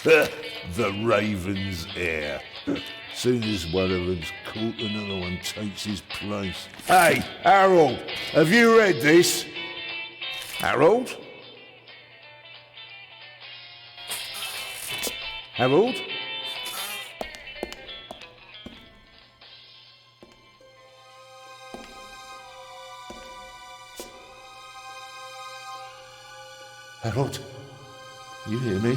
The raven's heir. Soon as one of them's caught, another one takes his place. Hey, Harold, have you read this? Harold? Harold? Harold? You hear me?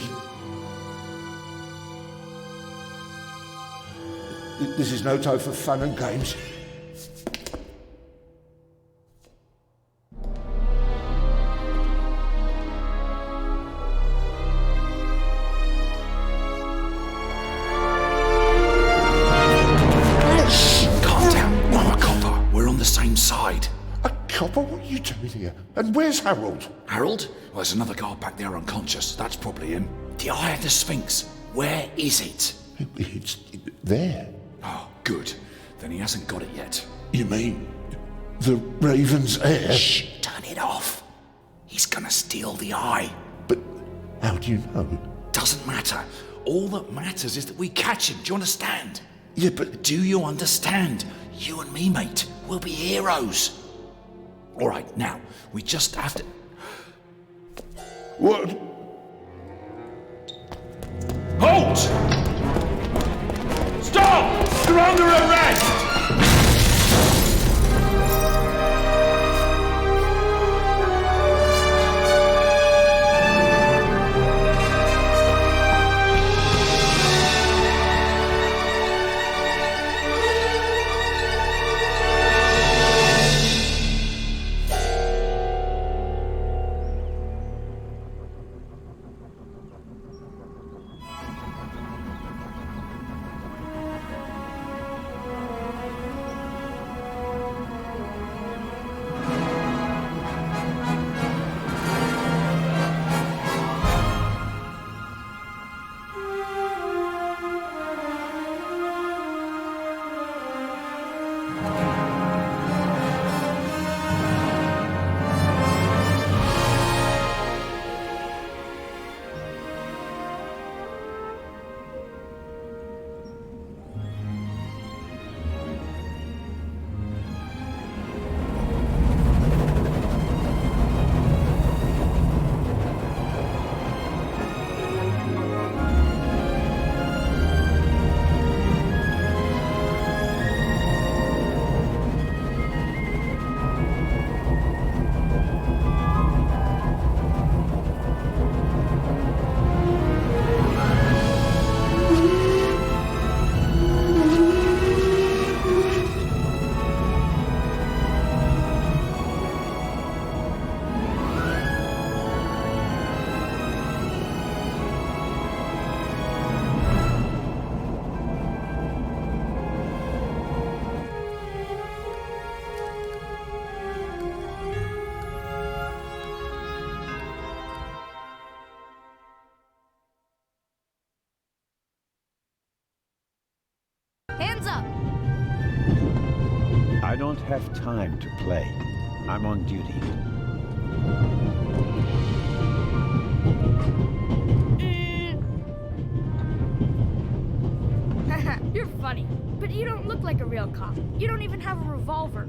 This is no time for fun and games. Copper, what are you doing here? And where's Harold? Harold? Well, there's another guard back there unconscious. That's probably him. The Eye of the Sphinx. Where is it? It's there. Oh, good. Then he hasn't got it yet. You mean the raven's heir? Shh! Turn it off. He's gonna steal the eye. But how do you know? Doesn't matter. All that matters is that we catch him. Do you understand? Yeah, but... Do you understand? You and me, mate, we'll be heroes. All right, now, we just have to... What? Halt! Stop! You're under arrest! Hands up! I don't have time to play. I'm on duty. You're funny, but you don't look like a real cop. You don't even have a revolver.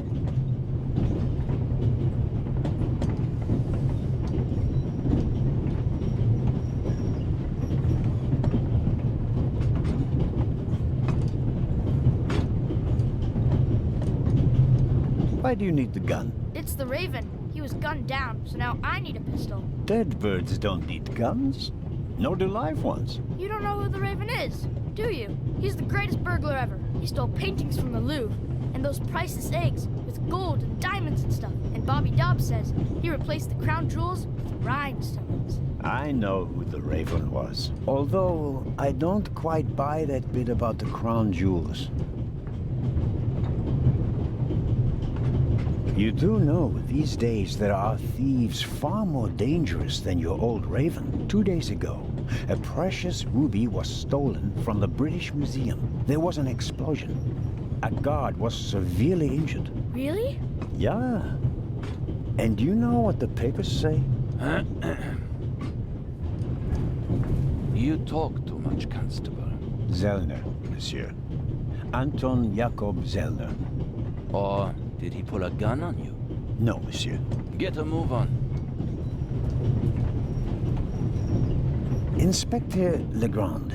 Why do you need the gun? It's the Raven. He was gunned down, so now I need a pistol. Dead birds don't need guns. Nor do live ones. You don't know who the Raven is, do you? He's the greatest burglar ever. He stole paintings from the Louvre, and those priceless eggs with gold and diamonds and stuff. And Bobby Dobbs says he replaced the crown jewels with rhinestones. I know who the Raven was. Although, I don't quite buy that bit about the crown jewels. You do know these days there are thieves far more dangerous than your old Raven. 2 days ago, a precious ruby was stolen from the British Museum. There was an explosion. A guard was severely injured. Really? Yeah. And you know what the papers say? You talk too much, Constable. Zellner, monsieur. Anton Jakob Zellner. Or did he pull a gun on you? No, monsieur. Get a move on. Inspector Legrand,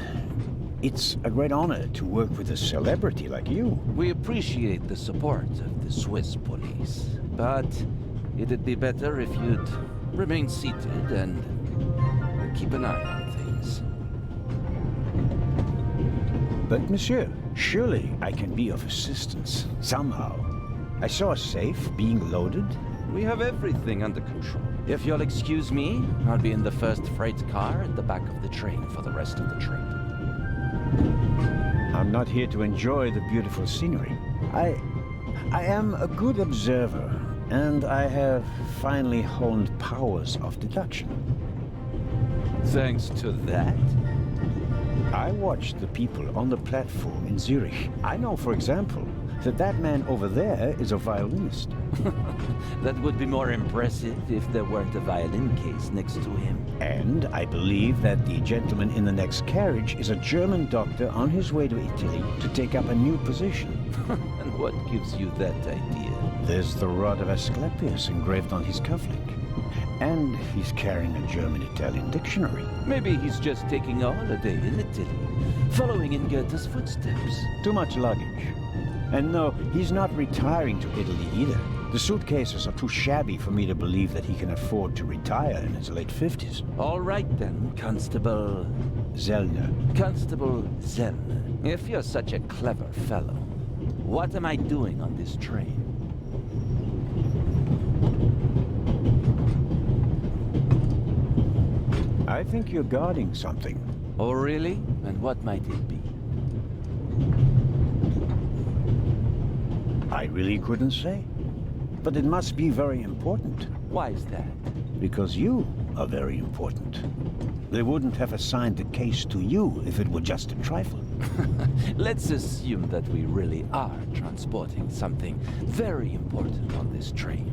it's a great honor to work with a celebrity like you. We appreciate the support of the Swiss police, but it'd be better if you'd remain seated and keep an eye on things. But monsieur, surely I can be of assistance, somehow. I saw a safe being loaded. We have everything under control. If you'll excuse me, I'll be in the first freight car at the back of the train for the rest of the trip. I'm not here to enjoy the beautiful scenery. I am a good observer, and I have finally honed powers of deduction. Thanks to that? I watched the people on the platform in Zurich. I know, for example, that man over there is a violinist. That would be more impressive if there weren't a violin case next to him. And I believe that the gentleman in the next carriage is a German doctor on his way to Italy to take up a new position. And what gives you that idea? There's the rod of Asclepius engraved on his cufflink. And he's carrying a German-Italian dictionary. Maybe he's just taking a holiday in Italy, following in Goethe's footsteps. Too much luggage. And no, he's not retiring to Italy either. The suitcases are too shabby for me to believe that he can afford to retire in his late 50s. All right then, Constable... Zellner. Constable Zellner. If you're such a clever fellow, what am I doing on this train? I think you're guarding something. Oh, really? And what might it be? I really couldn't say. But it must be very important. Why is that? Because you are very important. They wouldn't have assigned the case to you if it were just a trifle. Let's assume that we really are transporting something very important on this train.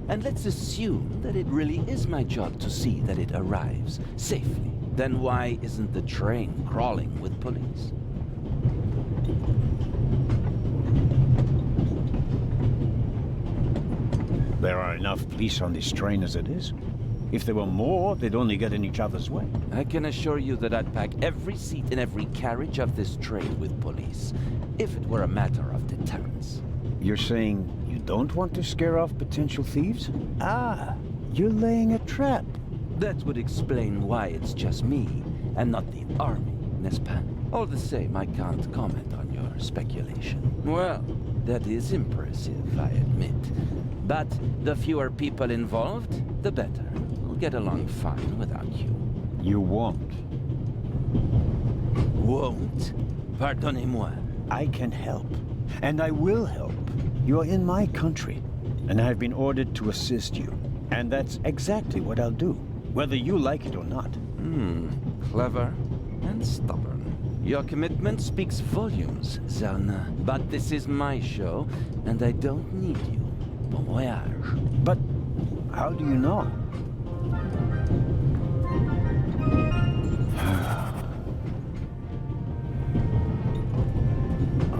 And let's assume that it really is my job to see that it arrives safely. Then why isn't the train crawling with police? There are enough police on this train as it is. If there were more, they'd only get in each other's way. I can assure you that I'd pack every seat in every carriage of this train with police, if it were a matter of deterrence. You're saying you don't want to scare off potential thieves? Ah, you're laying a trap. That would explain why it's just me, and not the army, n'est-ce pas? All the same, I can't comment on your speculation. Well, that is impressive, I admit. But the fewer people involved, the better. We'll get along fine without you. You won't. Won't? Pardonnez-moi. I can help, and I will help. You're in my country, and I've been ordered to assist you. And that's exactly what I'll do, whether you like it or not. Clever and stubborn. Your commitment speaks volumes, Zellner. But this is my show, and I don't need you. Bon voyage. But how do you know?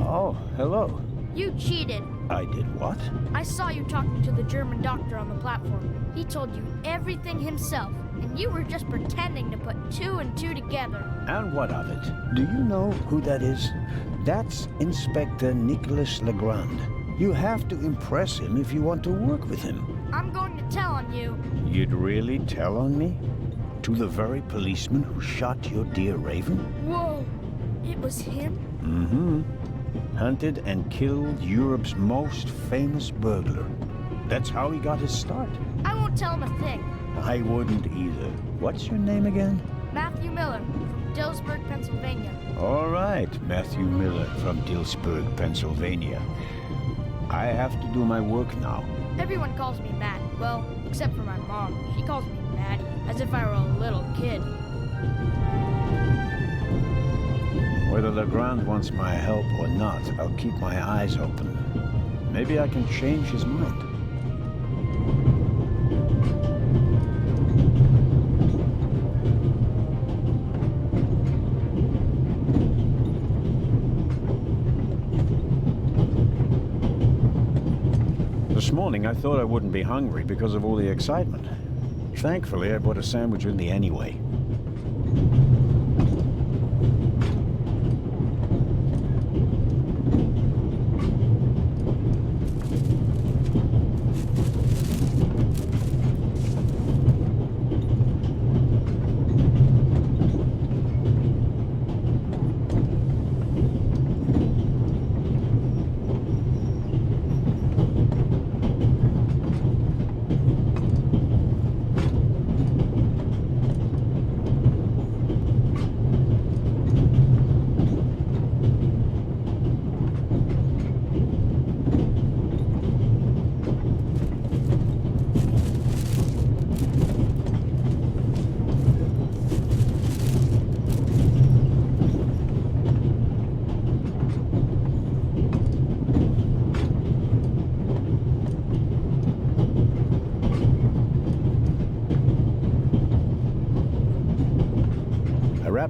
Oh, hello. You cheated. I did what? I saw you talking to the German doctor on the platform. He told you everything himself, and you were just pretending to put two and two together. And what of it? Do you know who that is? That's Inspector Nicholas Legrand. You have to impress him if you want to work with him. I'm going to tell on you. You'd really tell on me? To the very policeman who shot your dear Raven? Whoa, it was him? Mm-hmm. Hunted and killed Europe's most famous burglar. That's how he got his start. I won't tell him a thing. I wouldn't either. What's your name again? Matthew Miller, from Dillsburg, Pennsylvania. All right, Matthew Miller from Dillsburg, Pennsylvania. I have to do my work now. Everyone calls me Matt. Well, except for my mom. She calls me Maddie, as if I were a little kid. Whether Legrand wants my help or not, I'll keep my eyes open. Maybe I can change his mind. morning, I thought I wouldn't be hungry because of all the excitement. Thankfully, I bought a sandwich with me anyway.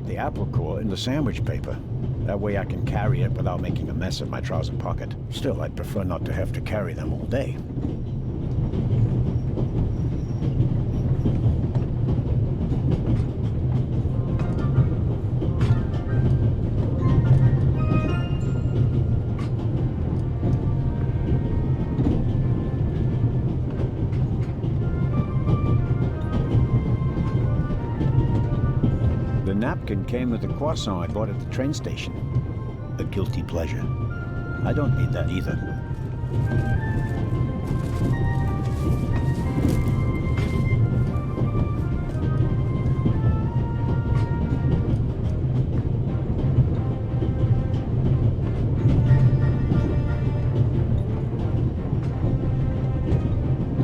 The apple core in the sandwich paper. That way I can carry it without making a mess of my trouser pocket. Still, I'd prefer not to have to carry them all day. Napkin came with the croissant I bought at the train station. A guilty pleasure. I don't need that either.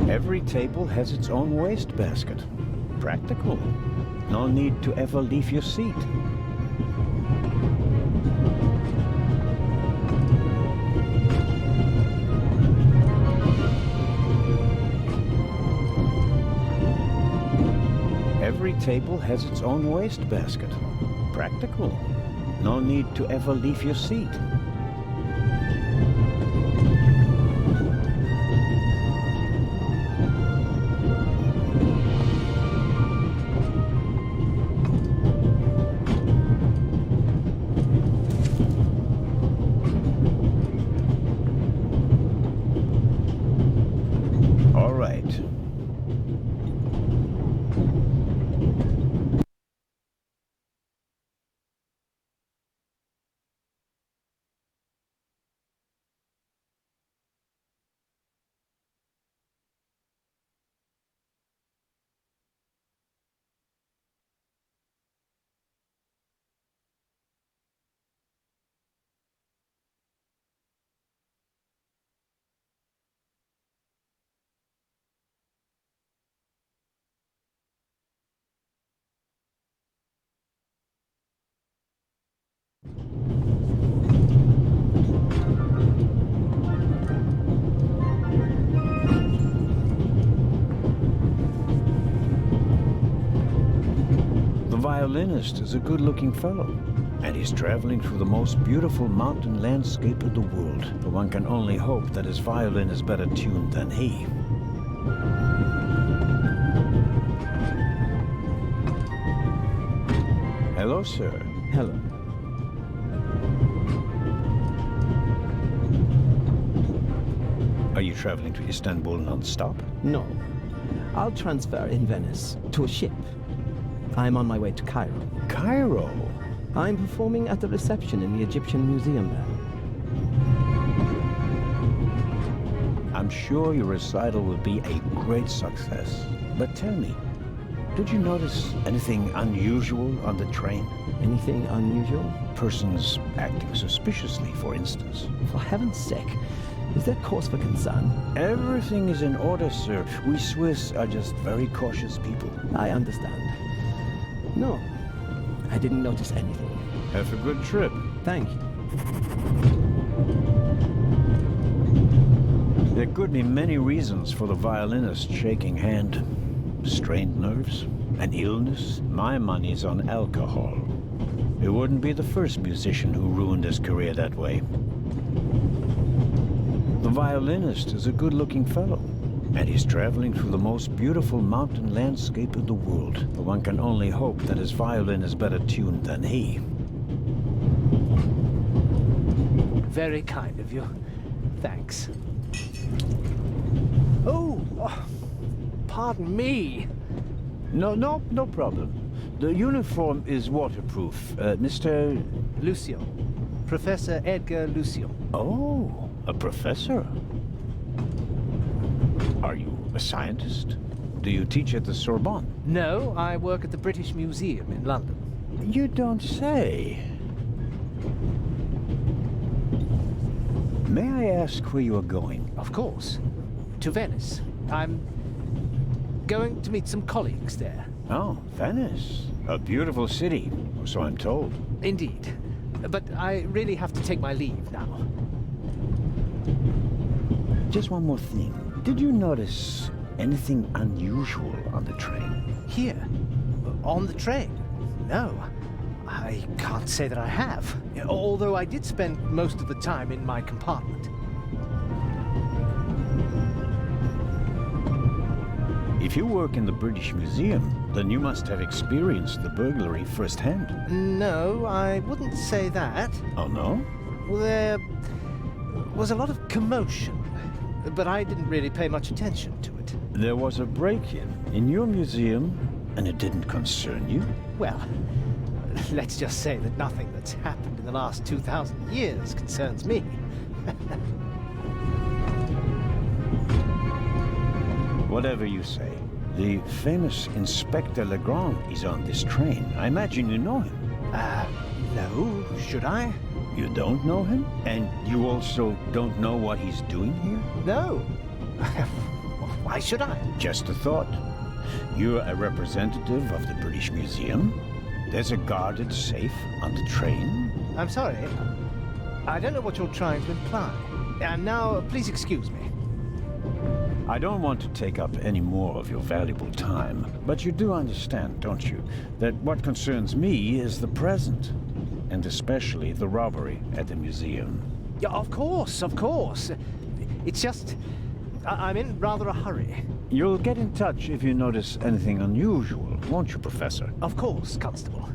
Every table has its own wastebasket. Practical. No need to ever leave your seat. Every table has its own wastebasket. Practical. No need to ever leave your seat. The violinist is a good-looking fellow, and he's traveling through the most beautiful mountain landscape in the world. But one can only hope that his violin is better tuned than he. Hello, sir. Hello. Are you traveling to Istanbul non-stop? No. I'll transfer in Venice to a ship. I'm on my way to Cairo. Cairo? I'm performing at the reception in the Egyptian Museum there. I'm sure your recital will be a great success. But tell me, did you notice anything unusual on the train? Anything unusual? Persons acting suspiciously, for instance. For heaven's sake, is there cause for concern? Everything is in order, sir. We Swiss are just very cautious people. I understand. No, I didn't notice anything. Have a good trip. Thank you. There could be many reasons for the violinist shaking hand. Strained nerves, an illness. My money's on alcohol. It wouldn't be the first musician who ruined his career that way. The violinist is a good-looking fellow, and he's traveling through the most beautiful mountain landscape in the world. But one can only hope that his violin is better tuned than he. Very kind of you. Thanks. Oh, pardon me. No problem. The uniform is waterproof. Mr. Lucio. Professor Edgar Lucio. Oh, a professor. Are you a scientist? Do you teach at the Sorbonne? No, I work at the British Museum in London. You don't say. May I ask where you are going? Of course. To Venice. I'm going to meet some colleagues there. Oh, Venice. A beautiful city, or so I'm told. Indeed. But I really have to take my leave now. Just one more thing. Did you notice anything unusual on the train? Here? On the train? No. I can't say that I have. Although I did spend most of the time in my compartment. If you work in the British Museum, then you must have experienced the burglary firsthand. No, I wouldn't say that. Oh, no? There was a lot of commotion, but I didn't really pay much attention to it. There was a break-in in your museum, and it didn't concern you? Well, let's just say that nothing that's happened in the last 2,000 years concerns me. Whatever you say. The famous Inspector Legrand is on this train. I imagine you know him. No, should I? You don't know him? And you also don't know what he's doing here? No. Why should I? Just a thought. You're a representative of the British Museum. There's a guarded safe on the train. I'm sorry. I don't know what you're trying to imply. And now, please excuse me. I don't want to take up any more of your valuable time, but you do understand, don't you, that what concerns me is the present, and especially the robbery at the museum. Yeah, of course, of course. It's just, I'm in rather a hurry. You'll get in touch if you notice anything unusual, won't you, Professor? Of course, Constable.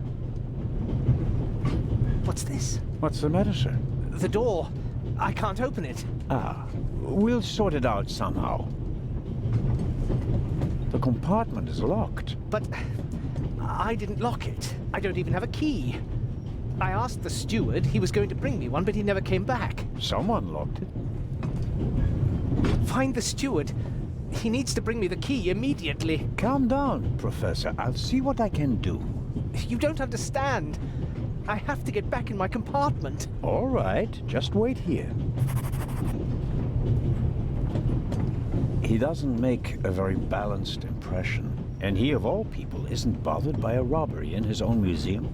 What's this? What's the matter, sir? The door. I can't open it. Ah, we'll sort it out somehow. The compartment is locked. But I didn't lock it. I don't even have a key. I asked the steward. He was going to bring me one, but he never came back. Someone locked it. Find the steward. He needs to bring me the key immediately. Calm down, Professor. I'll see what I can do. You don't understand. I have to get back in my compartment. All right, just wait here. He doesn't make a very balanced impression. And he, of all people, isn't bothered by a robbery in his own museum.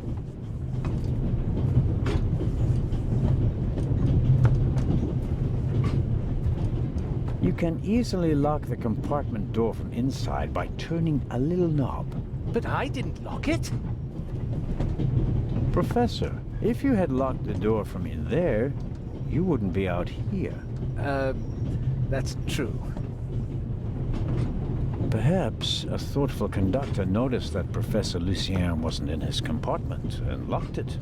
You can easily lock the compartment door from inside by turning a little knob. But I didn't lock it. Professor, if you had locked the door from in there, you wouldn't be out here. That's true. Perhaps a thoughtful conductor noticed that Professor Lucien wasn't in his compartment and locked it.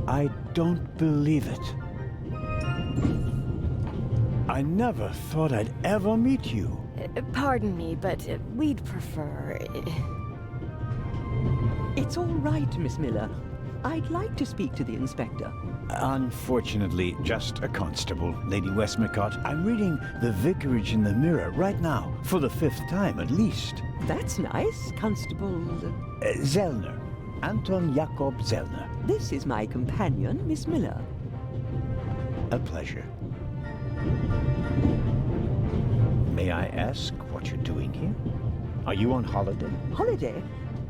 I don't believe it. I never thought I'd ever meet you. Pardon me, but we'd prefer... It's all right, Miss Miller. I'd like to speak to the inspector. Unfortunately, just a constable, Lady Westmacott. I'm reading The Vicarage in the Mirror right now, for the 5th time at least. That's nice, Constable... Zellner. Anton Jakob Zellner. This is my companion, Miss Miller. A pleasure. May I ask what you're doing here? Are you on holiday? Holiday?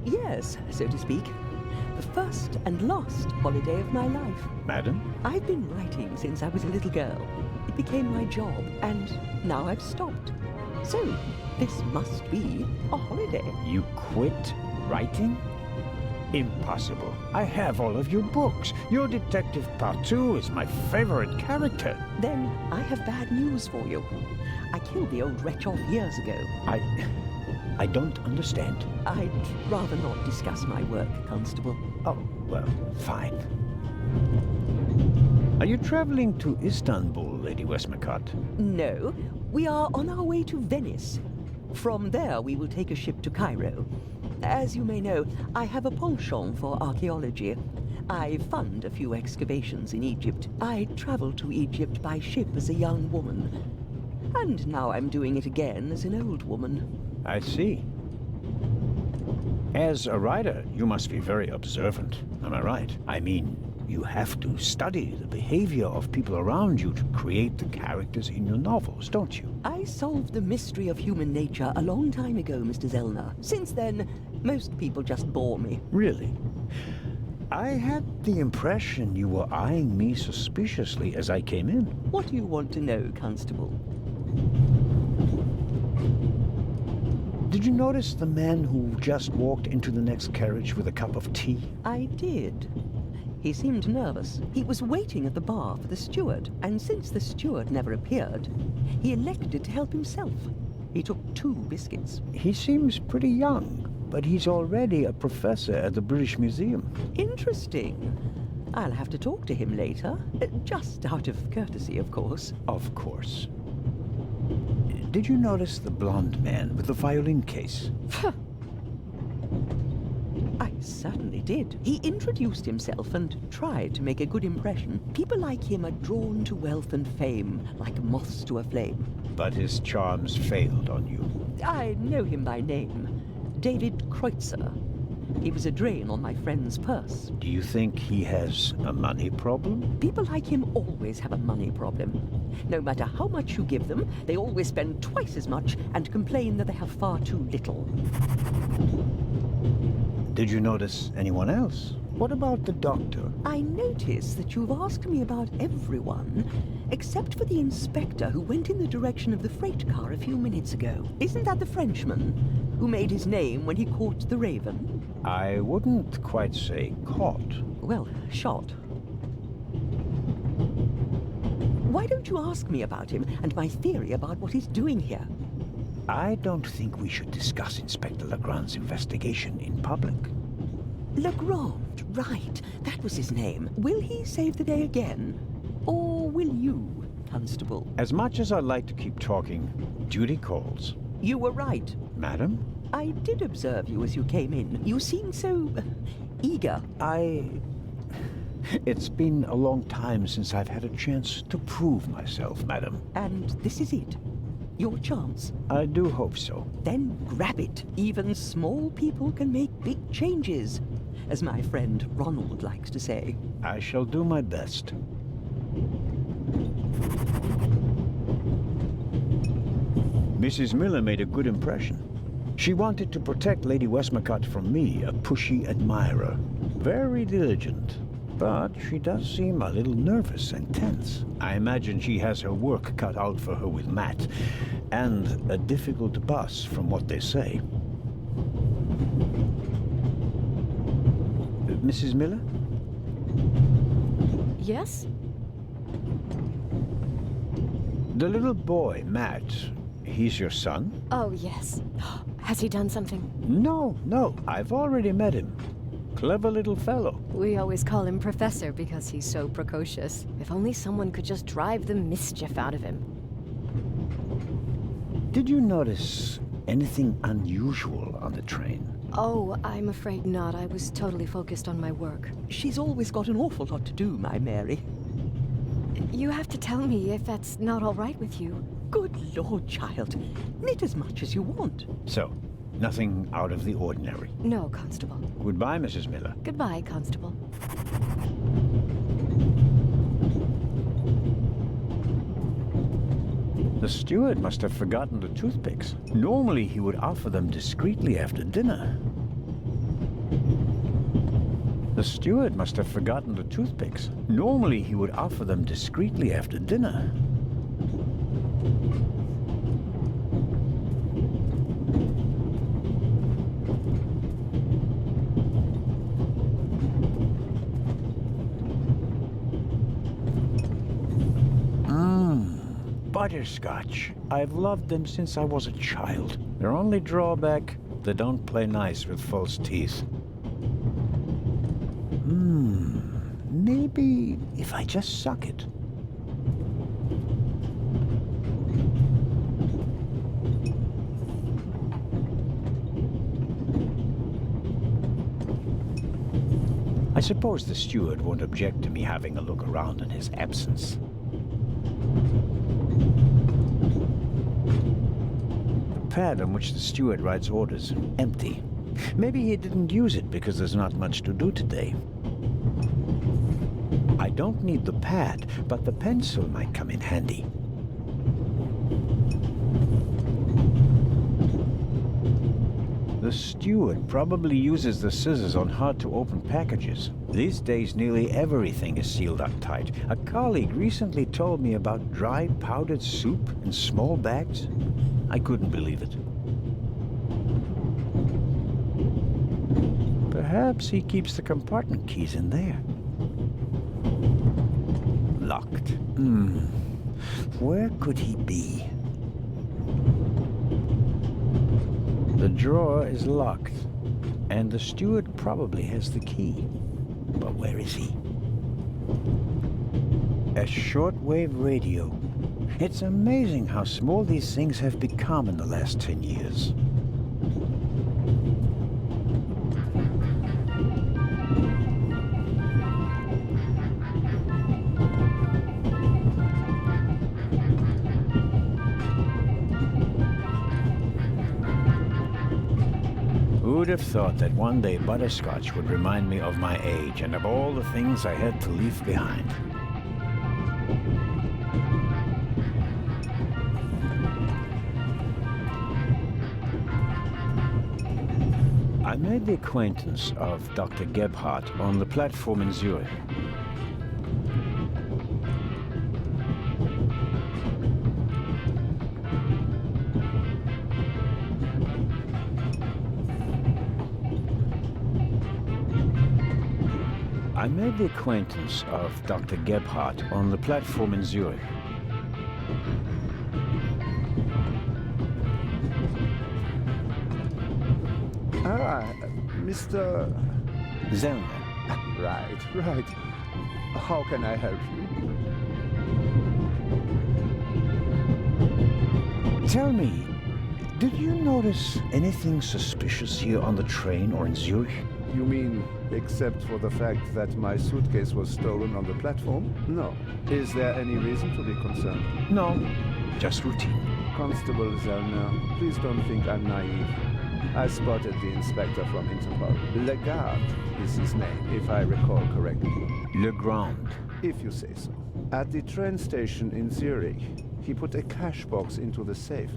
Yes, so to speak. The first and last holiday of my life. Madam? I've been writing since I was a little girl. It became my job, and now I've stopped. So, this must be a holiday. You quit writing? Impossible. I have all of your books. Your Detective Part 2 is my favorite character. Then I have bad news for you. I killed the old wretch off years ago. I don't understand. I'd rather not discuss my work, Constable. Oh, well, fine. Are you traveling to Istanbul, Lady Westmacott? No, we are on our way to Venice. From there, we will take a ship to Cairo. As you may know, I have a penchant for archaeology. I fund a few excavations in Egypt. I traveled to Egypt by ship as a young woman. And now I'm doing it again as an old woman. I see. As a writer, you must be very observant. Am I right? I mean, you have to study the behavior of people around you to create the characters in your novels, don't you? I solved the mystery of human nature a long time ago, Mr. Zellner. Since then, most people just bore me. Really? I had the impression you were eyeing me suspiciously as I came in. What do you want to know, Constable? Did you notice the man who just walked into the next carriage with a cup of tea? I did. He seemed nervous. He was waiting at the bar for the steward, and since the steward never appeared, he elected to help himself. He took 2 biscuits. He seems pretty young, but he's already a professor at the British Museum. Interesting. I'll have to talk to him later. Just out of courtesy, of course. Of course. Did you notice the blonde man with the violin case? I certainly did. He introduced himself and tried to make a good impression. People like him are drawn to wealth and fame, like moths to a flame. But his charms failed on you. I know him by name. David Kreutzer. He was a drain on my friend's purse. Do you think he has a money problem? People like him always have a money problem. No matter how much you give them, they always spend twice as much and complain that they have far too little. Did you notice anyone else? What about the doctor? I notice that you've asked me about everyone, except for the inspector who went in the direction of the freight car a few minutes ago. Isn't that the Frenchman who made his name when he caught the raven? I wouldn't quite say caught. Well, shot. Why don't you ask me about him and my theory about what he's doing here? I don't think we should discuss Inspector Legrand's investigation in public. Legrand, right. That was his name. Will he save the day again? Or will you, Constable? As much as I'd like to keep talking, duty calls. You were right. Madam? I did observe you as you came in. You seemed so eager. It's been a long time since I've had a chance to prove myself, madam. And this is it. Your chance. I do hope so. Then grab it. Even small people can make big changes, as my friend Ronald likes to say. I shall do my best. Mrs. Miller made a good impression. She wanted to protect Lady Westmacott from me, a pushy admirer. Very diligent. But she does seem a little nervous and tense. I imagine she has her work cut out for her with Matt, and a difficult boss from what they say. Mrs. Miller? Yes? The little boy, Matt, he's your son? Oh, yes. Has he done something? No, I've already met him. Clever little fellow. We always call him Professor because he's so precocious. If only someone could just drive the mischief out of him. Did you notice anything unusual on the train? Oh, I'm afraid not. I was totally focused on my work. She's always got an awful lot to do, my Mary. You have to tell me if that's not all right with you. Good Lord, child. Knit as much as you want. So, Nothing out of the ordinary. No, Constable. Goodbye, Mrs. Miller. Goodbye, Constable. The steward must have forgotten the toothpicks. Normally, he would offer them discreetly after dinner. The steward must have forgotten the toothpicks. Normally, he would offer them discreetly after dinner. Butterscotch. I've loved them since I was a child. Their only drawback, they don't play nice with false teeth. Maybe if I just suck it. I suppose the steward won't object to me having a look around in his absence. The pad on which the steward writes orders, empty. Maybe he didn't use it because there's not much to do today. I don't need the pad, but the pencil might come in handy. The steward probably uses the scissors on hard-to-open packages. These days, nearly everything is sealed up tight. A colleague recently told me about dried powdered soup in small bags. I couldn't believe it. Perhaps he keeps the compartment keys in there. Locked. Where could he be? The drawer is locked, and the steward probably has the key. But where is he? A shortwave radio. It's amazing how small these things have become in the last 10 years. Who'd have thought that one day butterscotch would remind me of my age and of all the things I had to leave behind? I made the acquaintance of Dr. Gebhardt on the platform in Zurich. I made the acquaintance of Dr. Gebhardt on the platform in Zurich. Mr. Zellner. Right. How can I help you? Tell me, did you notice anything suspicious here on the train or in Zurich? You mean, except for the fact that my suitcase was stolen on the platform? No. Is there any reason to be concerned? No, just routine. Constable Zellner, please don't think I'm naive. I spotted the inspector from Interpol. Legarde is his name, if I recall correctly. Legrand. If you say so. At the train station in Zurich, he put a cash box into the safe,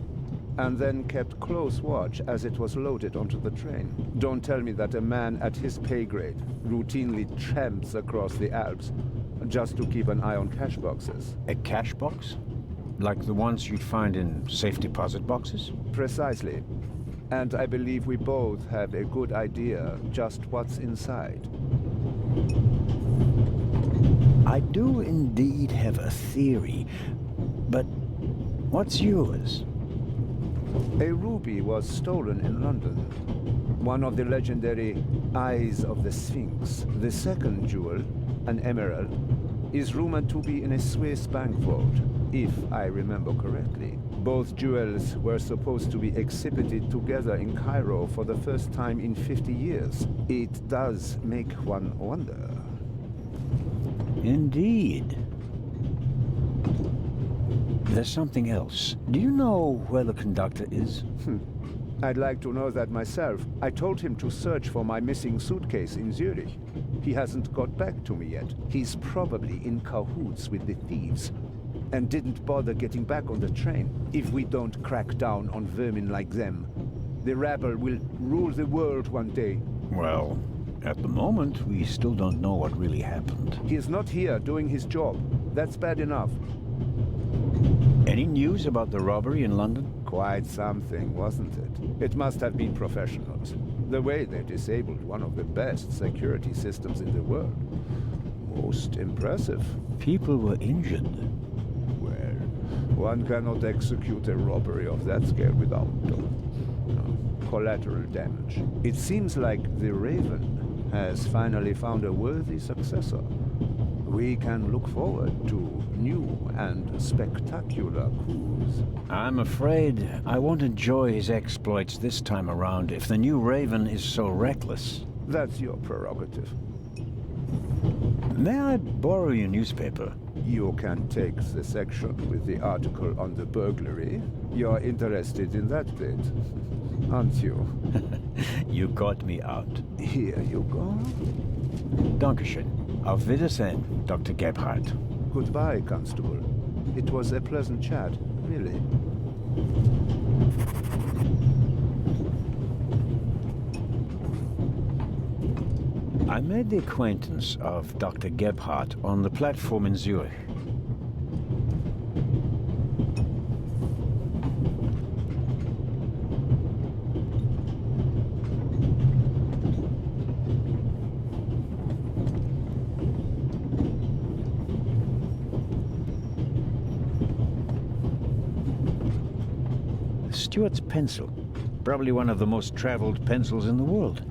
and then kept close watch as it was loaded onto the train. Don't tell me that a man at his pay grade routinely tramps across the Alps just to keep an eye on cash boxes. A cash box? Like the ones you'd find in safe deposit boxes? Precisely. And I believe we both have a good idea just what's inside. I do indeed have a theory, but what's yours? A ruby was stolen in London. One of the legendary Eyes of the Sphinx. The second jewel, an emerald, is rumored to be in a Swiss bank vault, if I remember correctly. Both jewels were supposed to be exhibited together in Cairo for the first time in 50 years. It does make one wonder. Indeed. There's something else. Do you know where the conductor is? I'd like to know that myself. I told him to search for my missing suitcase in Zurich. He hasn't got back to me yet. He's probably in cahoots with the thieves, and didn't bother getting back on the train. If we don't crack down on vermin like them, the rabble will rule the world one day. Well, at the moment, we still don't know what really happened. He is not here doing his job. That's bad enough. Any news about the robbery in London? Quite something, wasn't it? It must have been professionals. The way they disabled one of the best security systems in the world. Most impressive. People were injured. Well, one cannot execute a robbery of that scale without collateral damage. It seems like the Raven has finally found a worthy successor. We can look forward to new and spectacular coups. I'm afraid I won't enjoy his exploits this time around if the new Raven is so reckless. That's your prerogative. May I borrow your newspaper? You can take the section with the article on the burglary. You're interested in that bit, aren't you? You got me out. Here you go. Dankeschön. Auf Wiedersehen, Dr. Gebhardt. Goodbye, Constable. It was a pleasant chat, really. I made the acquaintance of Dr. Gebhardt on the platform in Zurich. Stuart's pencil. Probably one of the most traveled pencils in the world.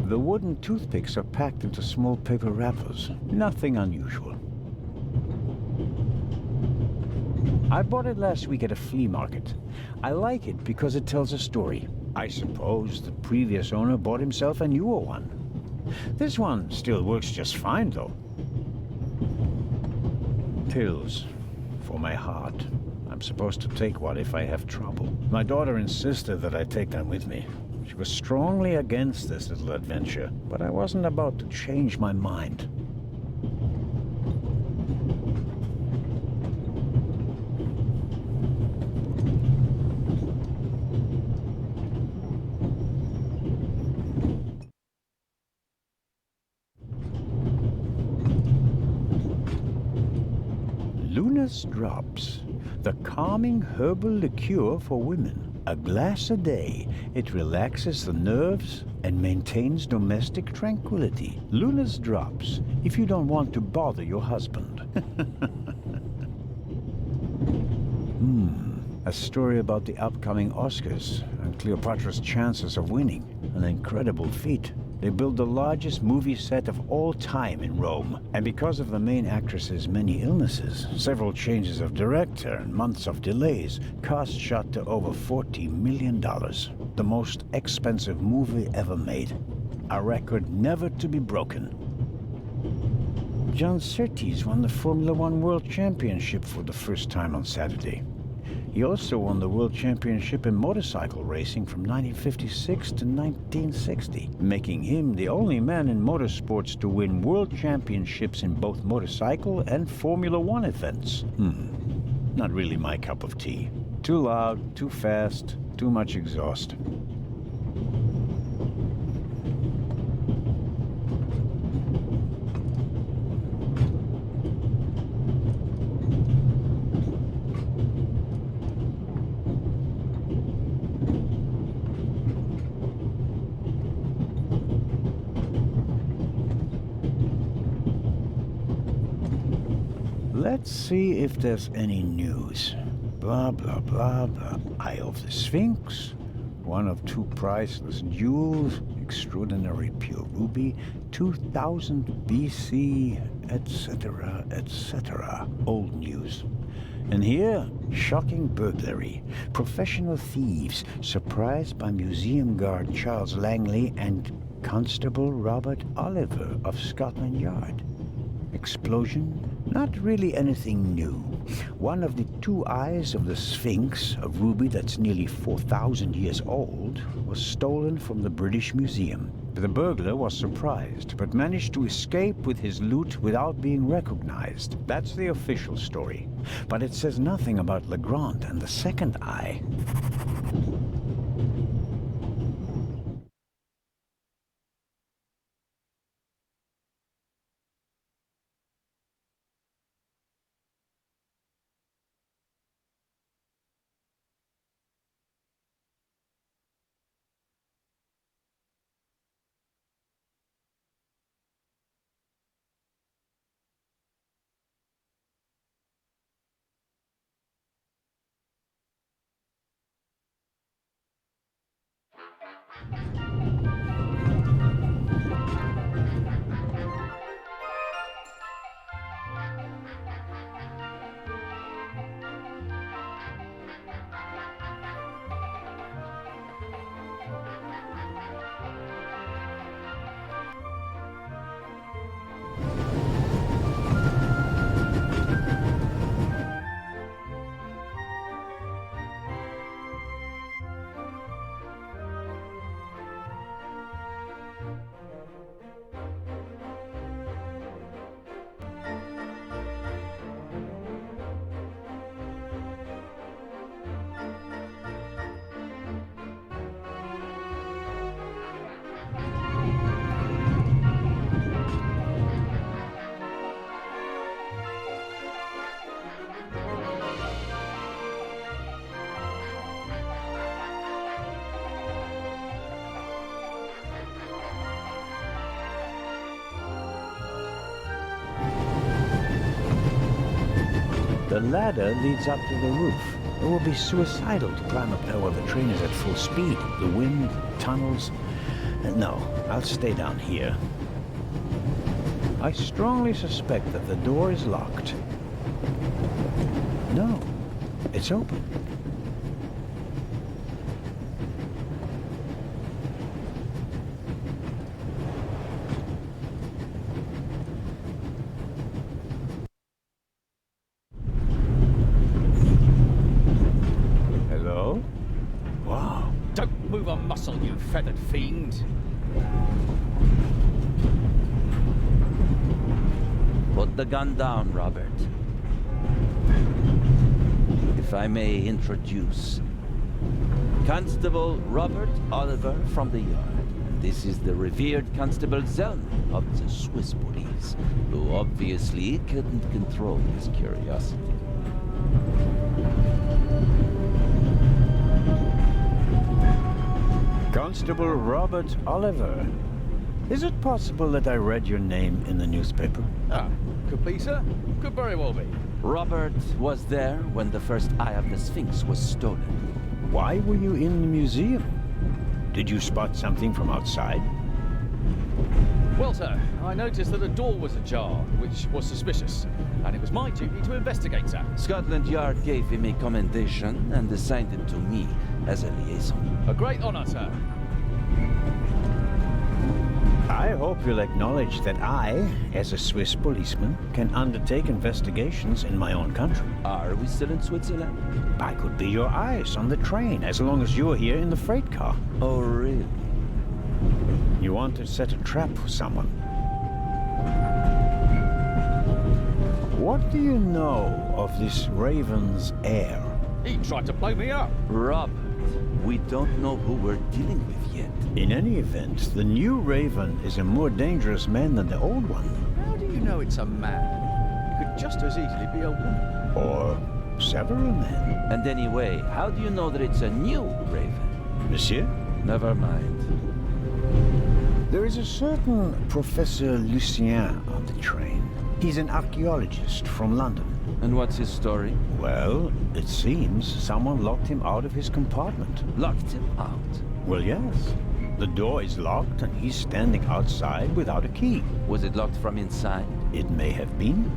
The wooden toothpicks are packed into small paper wrappers. Nothing unusual. I bought it last week at a flea market. I like it because it tells a story. I suppose the previous owner bought himself a newer one. This one still works just fine, though. Pills for my heart. I'm supposed to take one if I have trouble. My daughter insisted that I take them with me. She was strongly against this little adventure, but I wasn't about to change my mind. Luna's Drops, the calming herbal liqueur for women. A glass a day. It relaxes the nerves and maintains domestic tranquility. Luna's Drops, if you don't want to bother your husband. A story about the upcoming Oscars and Cleopatra's chances of winning. An incredible feat. They built the largest movie set of all time in Rome. And because of the main actress's many illnesses, several changes of director and months of delays, cost shot to over $40 million. The most expensive movie ever made. A record never to be broken. John Surtees won the Formula One World Championship for the first time on Saturday. He also won the World Championship in motorcycle racing from 1956 to 1960, making him the only man in motorsports to win world championships in both motorcycle and Formula One events. Not really my cup of tea. Too loud, too fast, too much exhaust. Let's see if there's any news. Blah, blah, blah, blah. Eye of the Sphinx. One of two priceless jewels. Extraordinary pure ruby. 2000 BC, etc., etc. Old news. And here, shocking burglary. Professional thieves surprised by museum guard Charles Langley and Constable Robert Oliver of Scotland Yard. Explosion? Not really anything new. One of the two eyes of the Sphinx, a ruby that's nearly 4,000 years old, was stolen from the British Museum. The burglar was surprised, but managed to escape with his loot without being recognized. That's the official story. But it says nothing about Legrand and the second eye. The ladder leads up to the roof. It will be suicidal to climb up there while the train is at full speed. The wind, tunnels... No, I'll stay down here. I strongly suspect that the door is locked. No, it's open. You feathered fiend. Put the gun down, Robert. If I may introduce Constable Robert Oliver from the Yard. And this is the revered Constable Zellner of the Swiss police, who obviously couldn't control his curiosity. Constable Robert Oliver. Is it possible that I read your name in the newspaper? Ah, could be, sir. Could very well be. Robert was there when the first eye of the Sphinx was stolen. Why were you in the museum? Did you spot something from outside? Well, sir, I noticed that a door was ajar, which was suspicious, and it was my duty to investigate, sir. Scotland Yard gave him a commendation and assigned it to me as a liaison. A great honor, sir. I hope you'll acknowledge that I, as a Swiss policeman, can undertake investigations in my own country. Are we still in Switzerland? I could be your eyes on the train, as long as you're here in the freight car. Oh, really? You want to set a trap for someone. What do you know of this Raven's heir? He tried to blow me up. Robert, we don't know who we're dealing with yet. In any event, the new Raven is a more dangerous man than the old one. How do you know it's a man? It could just as easily be a woman. Or several men. And anyway, how do you know that it's a new Raven? Monsieur? Never mind. There is a certain Professor Lucien on the train. He's an archaeologist from London. And what's his story? Well, it seems someone locked him out of his compartment. Locked him out? Well, yes. The door is locked and he's standing outside without a key. Was it locked from inside? It may have been.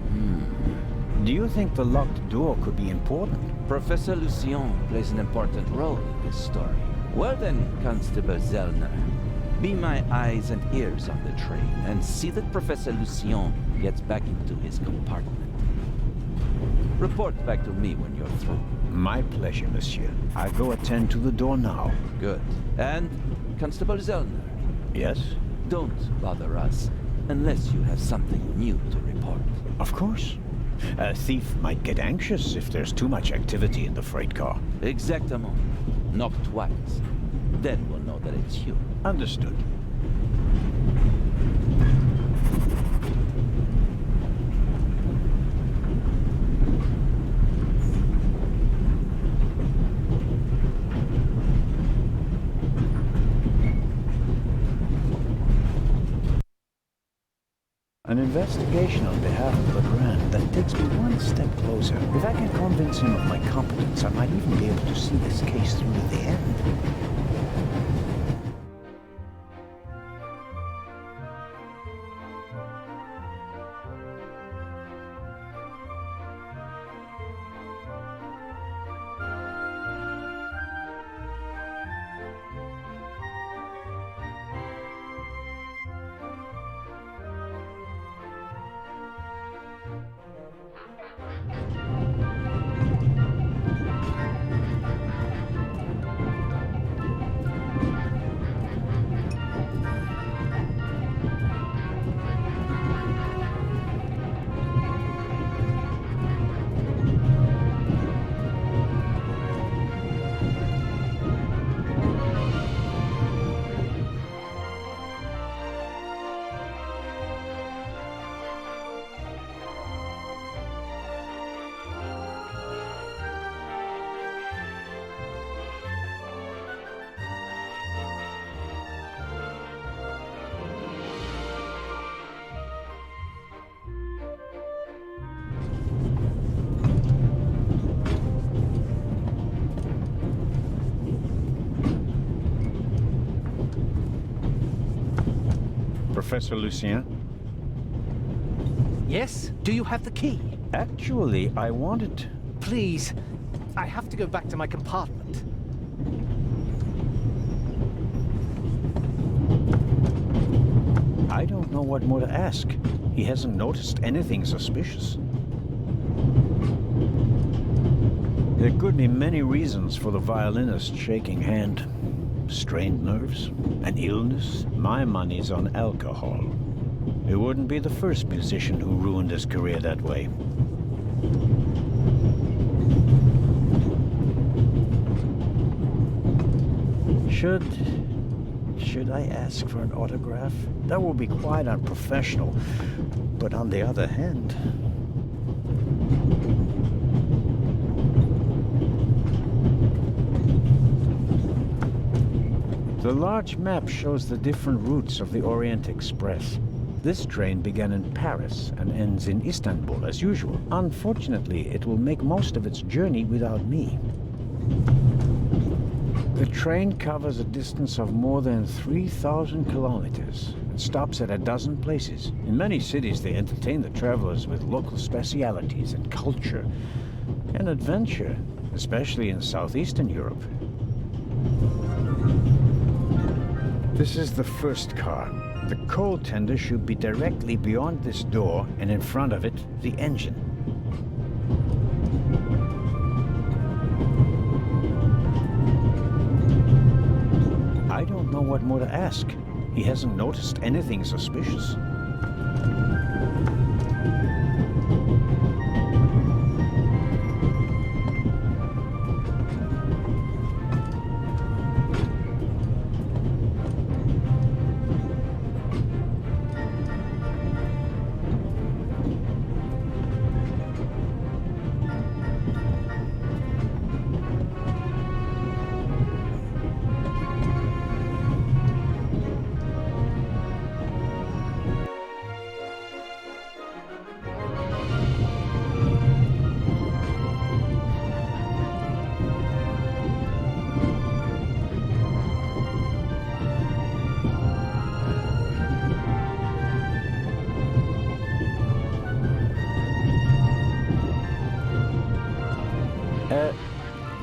Do you think the locked door could be important? Professor Lucien plays an important role in this story. Well then, Constable Zellner, be my eyes and ears on the train and see that Professor Lucien gets back into his compartment. Report back to me when you're through. My pleasure, monsieur. I go attend to the door now. Good. And, Constable Zellner? Yes? Don't bother us unless you have something new to report. Of course. A thief might get anxious if there's too much activity in the freight car. Exactement. Knock twice. Then we'll know that it's you. Understood. An investigation on behalf of the Grand that takes me one step closer. If I can convince him of my competence, I might even be able to see this case through to the end. Professor Lucien? Yes? Do you have the key? Actually, I wanted... Please. I have to go back to my compartment. I don't know what more to ask. He hasn't noticed anything suspicious. There could be many reasons for the violinist's shaking hand. Strained nerves, an illness. My money's on alcohol. It wouldn't be the first musician who ruined his career that way. Should I ask for an autograph? That would be quite unprofessional. But on the other hand... The large map shows the different routes of the Orient Express. This train began in Paris and ends in Istanbul, as usual. Unfortunately, it will make most of its journey without me. The train covers a distance of more than 3,000 kilometers and stops at a dozen places. In many cities, they entertain the travelers with local specialities and culture and adventure, especially in southeastern Europe. This is the first car. The coal tender should be directly beyond this door, and in front of it, the engine. I don't know what more to ask. He hasn't noticed anything suspicious.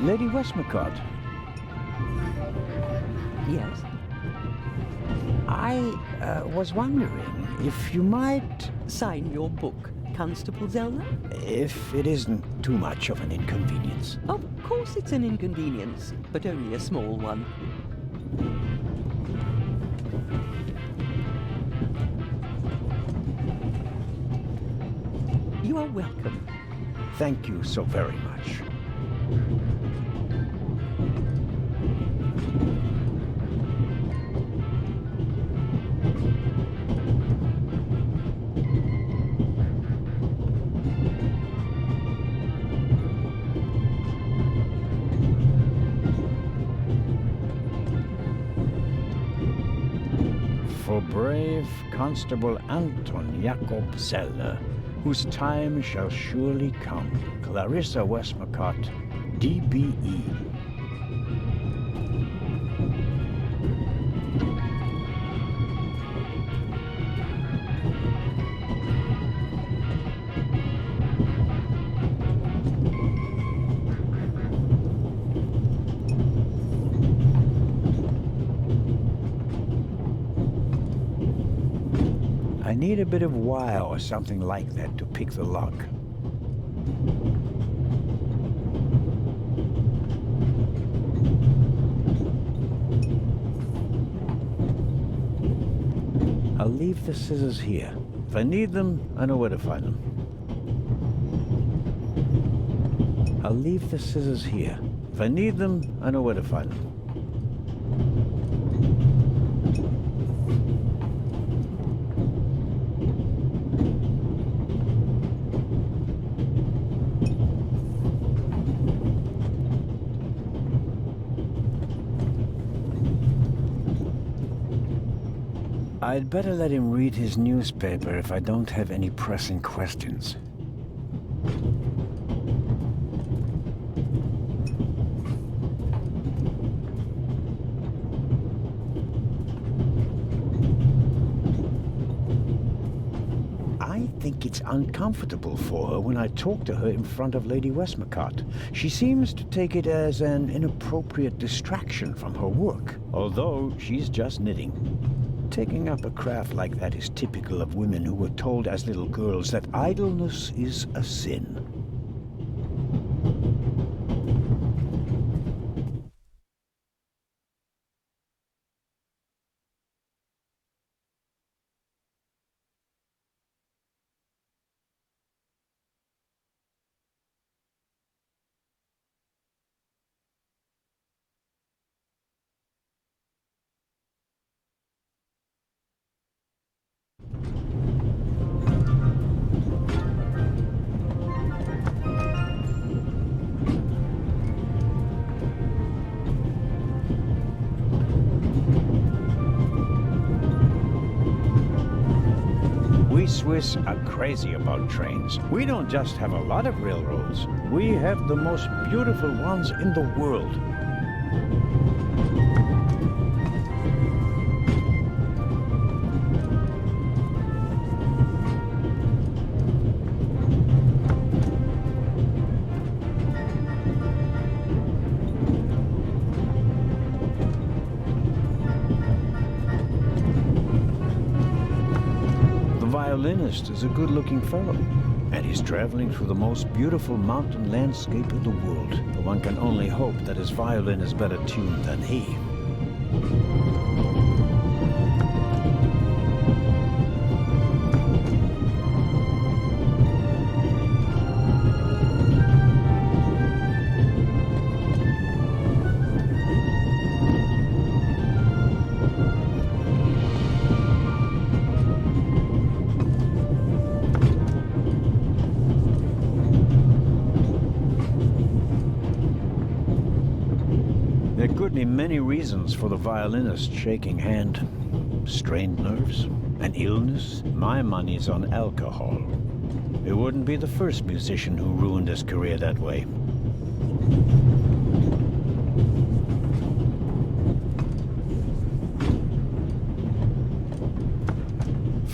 Lady Westmacott. Yes? I was wondering if you might... Sign your book, Constable Zellner? If it isn't too much of an inconvenience. Of course it's an inconvenience, but only a small one. You are welcome. Thank you so very much. For brave Constable Anton Jakob Zellner, whose time shall surely come, Clarissa Westmacott, DBE. I need a bit of wire or something like that to pick the lock. I'll leave the scissors here. If I need them, I know where to find them. I'll leave the scissors here. If I need them, I know where to find them. I'd better let him read his newspaper if I don't have any pressing questions. I think it's uncomfortable for her when I talk to her in front of Lady Westmacott. She seems to take it as an inappropriate distraction from her work, although she's just knitting. Taking up a craft like that is typical of women who were told as little girls that idleness is a sin. We Swiss are crazy about trains. We don't just have a lot of railroads. We have the most beautiful ones in the world. The violinist is a good-looking fellow, and he's traveling through the most beautiful mountain landscape in the world. But one can only hope that his violin is better tuned than he. There could be many reasons for the violinist's shaking hand. Strained nerves, an illness. My money's on alcohol. It wouldn't be the first musician who ruined his career that way.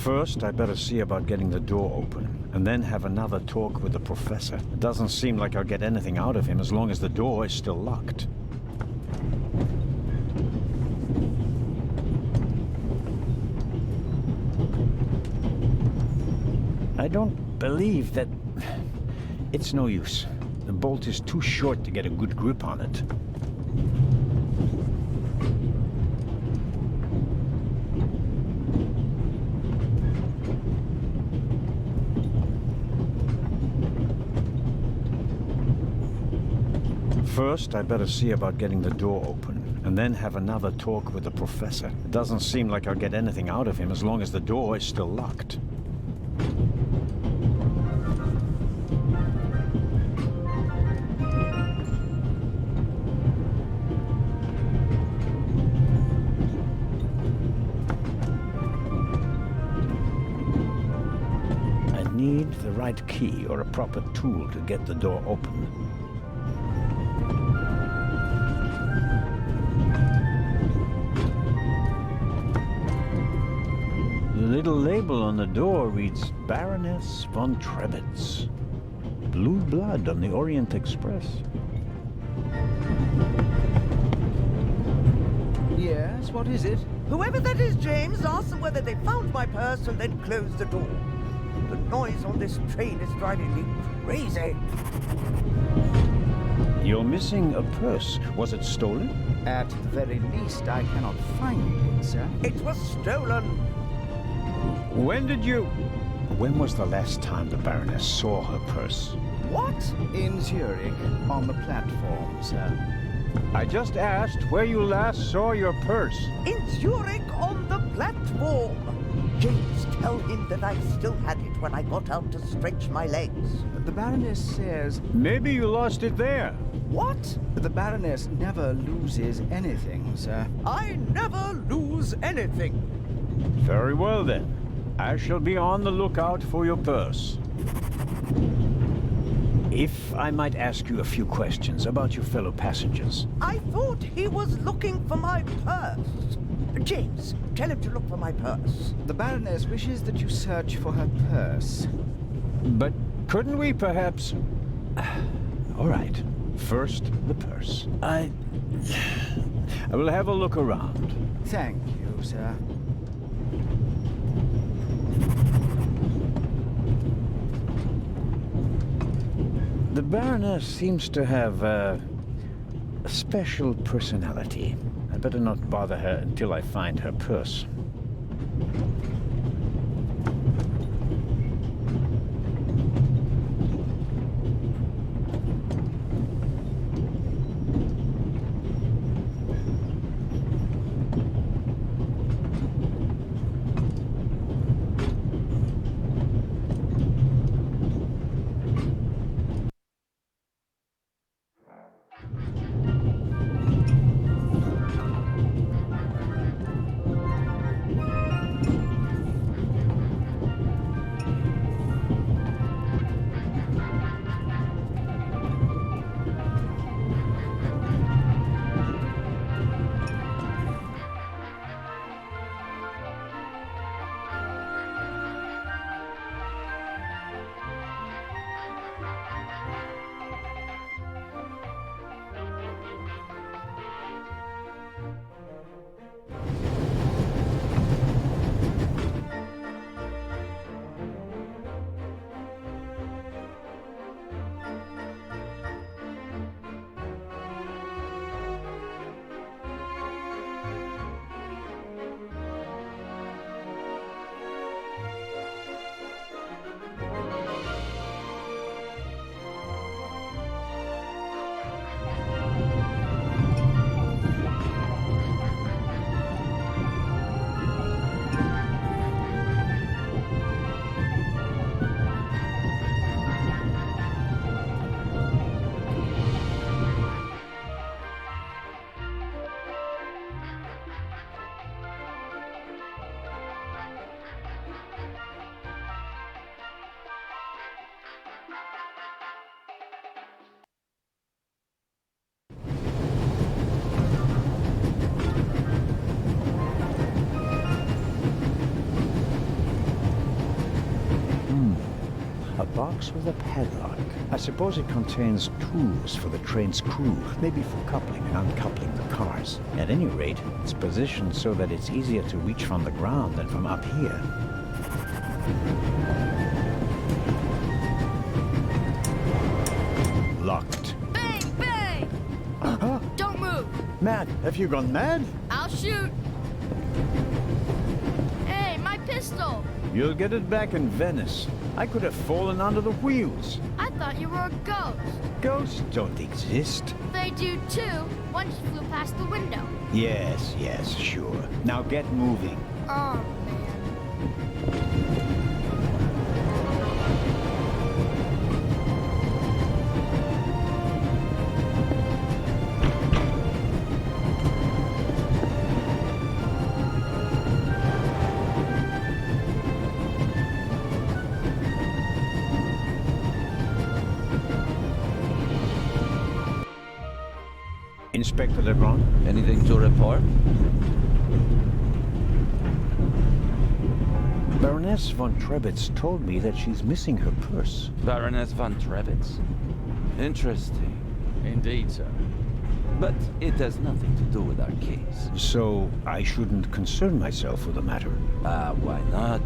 First, I better see about getting the door open, and then have another talk with the professor. It doesn't seem like I'll get anything out of him as long as the door is still locked. I don't believe that... It's no use. The bolt is too short to get a good grip on it. First, I better see about getting the door open, and then have another talk with the professor. It doesn't seem like I'll get anything out of him as long as the door is still locked. I need the right key or a proper tool to get the door open. The little label on the door reads Baroness von Trebitz. Blue blood on the Orient Express. Yes, what is it? Whoever that is, James, ask them whether they found my purse and then closed the door. The noise on this train is driving me crazy. You're missing a purse. Was it stolen? At the very least, I cannot find it, sir. It was stolen. When was the last time the Baroness saw her purse? What? In Zurich, on the platform, sir. I just asked where you last saw your purse. In Zurich on the platform. James, tell him that I still had it when I got out to stretch my legs. The Baroness says... Maybe you lost it there. What? The Baroness never loses anything, sir. I never lose anything. Very well, then. I shall be on the lookout for your purse. If I might ask you a few questions about your fellow passengers. I thought he was looking for my purse. James, tell him to look for my purse. The Baroness wishes that you search for her purse. But couldn't we perhaps... All right. First, the purse. I will have a look around. Thank you, sir. The Baroness seems to have a special personality. I better not bother her until I find her purse. A box with a padlock. I suppose it contains tools for the train's crew, maybe for coupling and uncoupling the cars. At any rate, it's positioned so that it's easier to reach from the ground than from up here. Locked. Bang! Bang! Huh? Don't move! Matt, have you gone mad? I'll shoot! Hey, my pistol! You'll get it back in Venice. I could have fallen under the wheels. I thought you were a ghost. Ghosts don't exist. They do too. One just flew past the window. Yes, sure. Now get moving. Oh, man. Inspector Legrand? Anything to report? Baroness von Trebitz told me that she's missing her purse. Baroness von Trebitz? Interesting. Indeed, sir. But it has nothing to do with our case. So I shouldn't concern myself with the matter? Why not?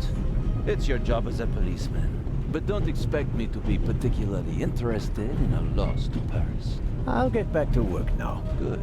It's your job as a policeman. But don't expect me to be particularly interested in a lost purse. I'll get back to work now. Good.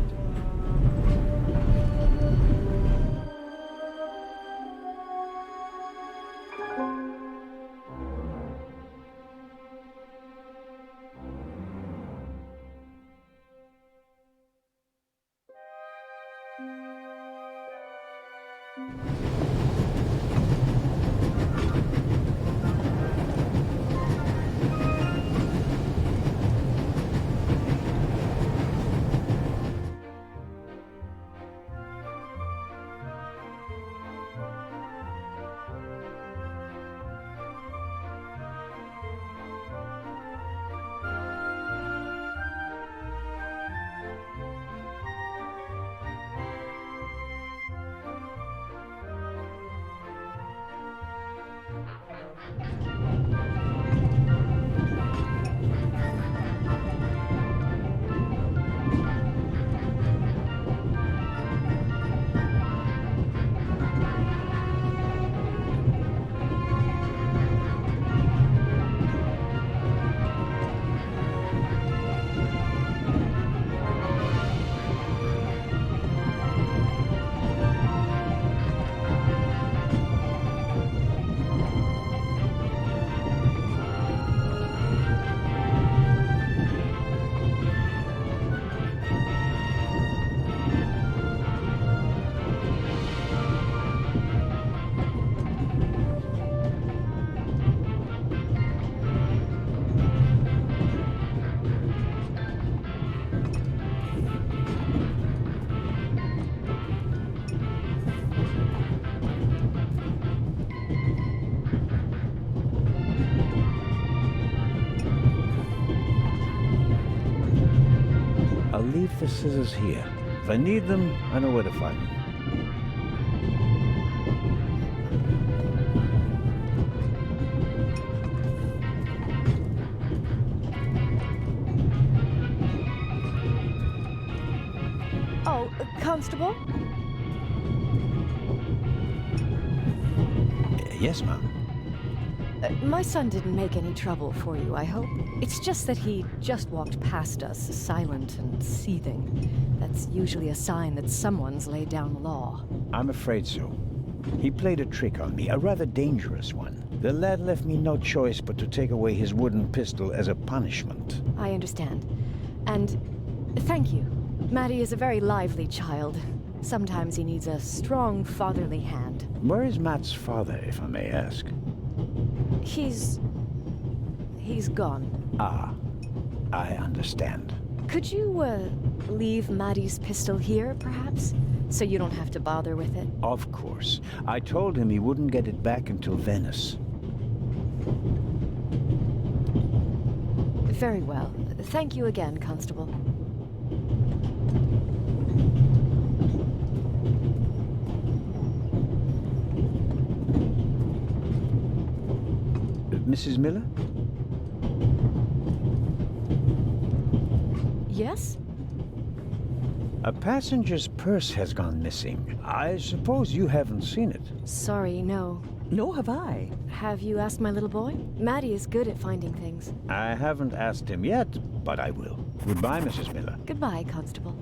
I'll leave the scissors here. If I need them, I know where to find them. Oh, Constable? Yes, ma'am. My son didn't make any trouble for you, I hope. It's just that he just walked past us, silent and seething. That's usually a sign that someone's laid down the law. I'm afraid so. He played a trick on me, a rather dangerous one. The lad left me no choice but to take away his wooden pistol as a punishment. I understand. And thank you. Matty is a very lively child. Sometimes he needs a strong fatherly hand. Where is Matt's father, if I may ask? He's gone. Ah, I understand. Could you, leave Matty's pistol here, perhaps? So you don't have to bother with it? Of course. I told him he wouldn't get it back until Venice. Very well. Thank you again, Constable. Mrs. Miller? Yes? A passenger's purse has gone missing. I suppose you haven't seen it. Sorry, no. Nor have I. Have you asked my little boy? Maddie is good at finding things. I haven't asked him yet, but I will. Goodbye, Mrs. Miller. Goodbye, Constable.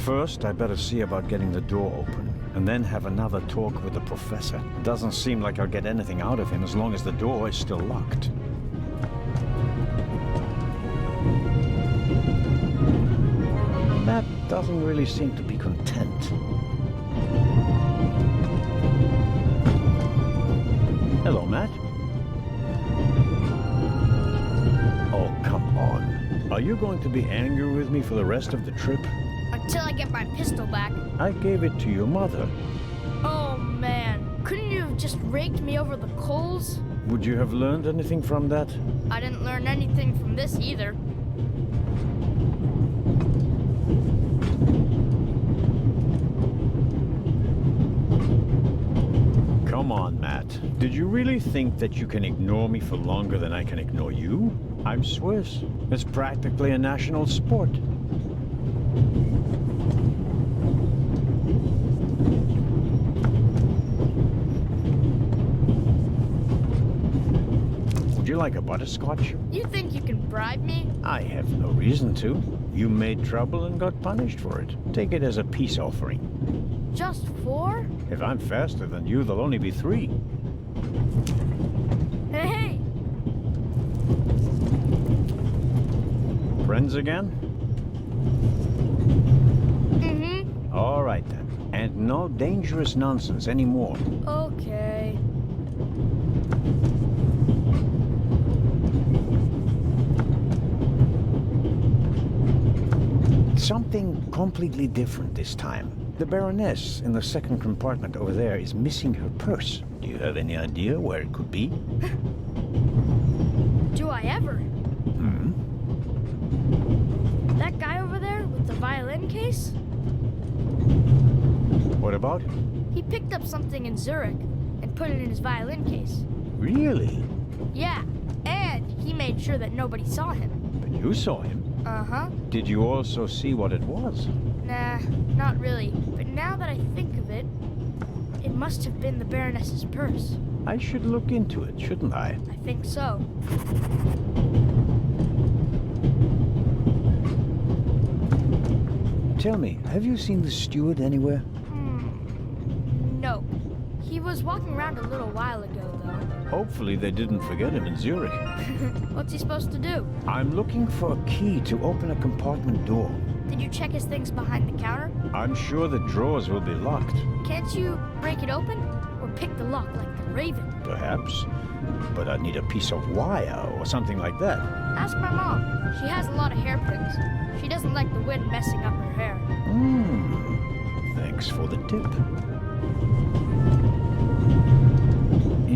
First, I better see about getting the door open, and then have another talk with the professor. Doesn't seem like I'll get anything out of him as long as the door is still locked. Matt doesn't really seem to be content. Hello, Matt. Oh, come on. Are you going to be angry with me for the rest of the trip? Until I get my pistol back. I gave it to your mother. Oh, man. Couldn't you have just raked me over the coals? Would you have learned anything from that? I didn't learn anything from this either. Come on, Matt. Did you really think that you can ignore me for longer than I can ignore you? I'm Swiss. It's practically a national sport. Would you like a butterscotch? You think you can bribe me? I have no reason to. You made trouble and got punished for it. Take it as a peace offering. Just 4? If I'm faster than you, there'll only be 3. Hey! Friends again? Mm-hmm. All right, then. And no dangerous nonsense anymore. Okay. Something completely different this time. The Baroness in the second compartment over there is missing her purse. Do you have any idea where it could be? Do I ever? That guy over there with the violin case? What about? He picked up something in Zurich and put it in his violin case. Really? Yeah, and he made sure that nobody saw him. But you saw him. Uh-huh. Did you also see what it was? Nah, not really. But now that I think of it, it must have been the Baroness's purse. I should look into it, shouldn't I? I think so. Tell me, have you seen the steward anywhere? No. He was walking around a little while ago, though. Hopefully they didn't forget him in Zurich. What's he supposed to do? I'm looking for a key to open a compartment door. Did you check his things behind the counter? I'm sure the drawers will be locked. Can't you break it open? Or pick the lock like the Raven? Perhaps. But I'd need a piece of wire or something like that. Ask my mom. She has a lot of hairpins. She doesn't like the wind messing up her hair. Thanks for the tip.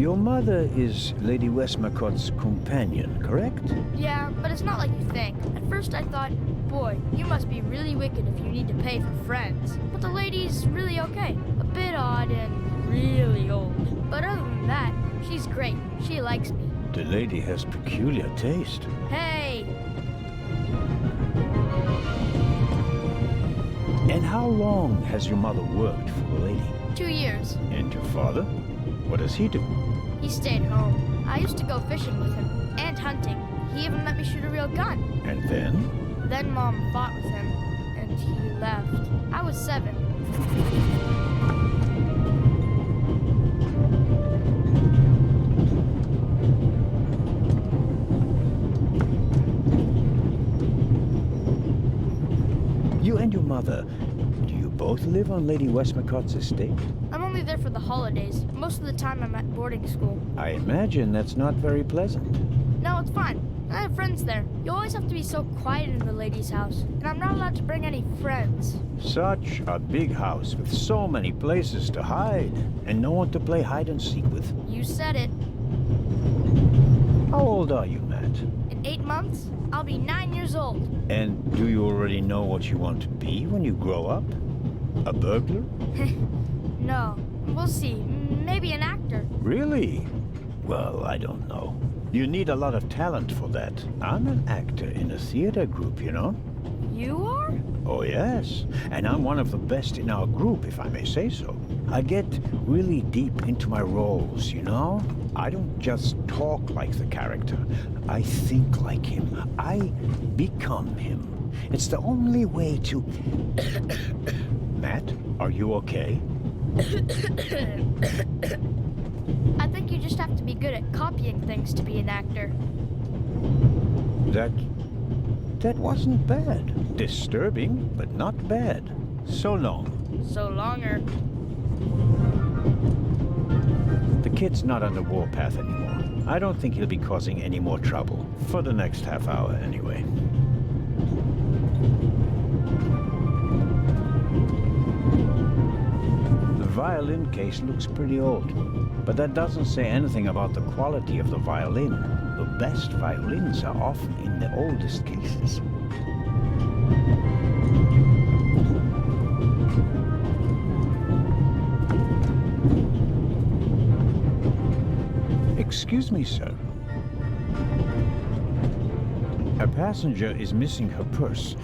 Your mother is Lady Westmacott's companion, correct? Yeah, but it's not like you think. At first I thought, boy, you must be really wicked if you need to pay for friends. But the lady's really okay. A bit odd and really old. But other than that, she's great. She likes me. The lady has peculiar taste. Hey! And how long has your mother worked for the lady? 2 years. And your father? What does he do? He stayed home. I used to go fishing with him, and hunting. He even let me shoot a real gun. And then? Then Mom fought with him, and he left. I was 7. You and your mother, do you both live on Lady Westmacott's estate? I'm only there for the holidays. Most of the time I'm at boarding school. I imagine that's not very pleasant. No, it's fine. I have friends there. You always have to be so quiet in the lady's house, and I'm not allowed to bring any friends. Such a big house with so many places to hide, and no one to play hide and seek with. You said it. How old are you, Matt? In 8 months, I'll be 9 years old. And do you already know what you want to be when you grow up? A burglar? No. We'll see. Maybe an actor. Really? Well, I don't know. You need a lot of talent for that. I'm an actor in a theater group, you know? You are? Oh, yes. And I'm one of the best in our group, if I may say so. I get really deep into my roles, you know? I don't just talk like the character. I think like him. I become him. It's the only way to... Matt, are you okay? I think you just have to be good at copying things to be an actor. That wasn't bad. Disturbing, but not bad. So long. So longer. The kid's not on the warpath anymore. I don't think he'll be causing any more trouble. For the next half hour, anyway. The violin case looks pretty old, but that doesn't say anything about the quality of the violin. The best violins are often in the oldest cases. Excuse me, sir. A passenger is missing her purse.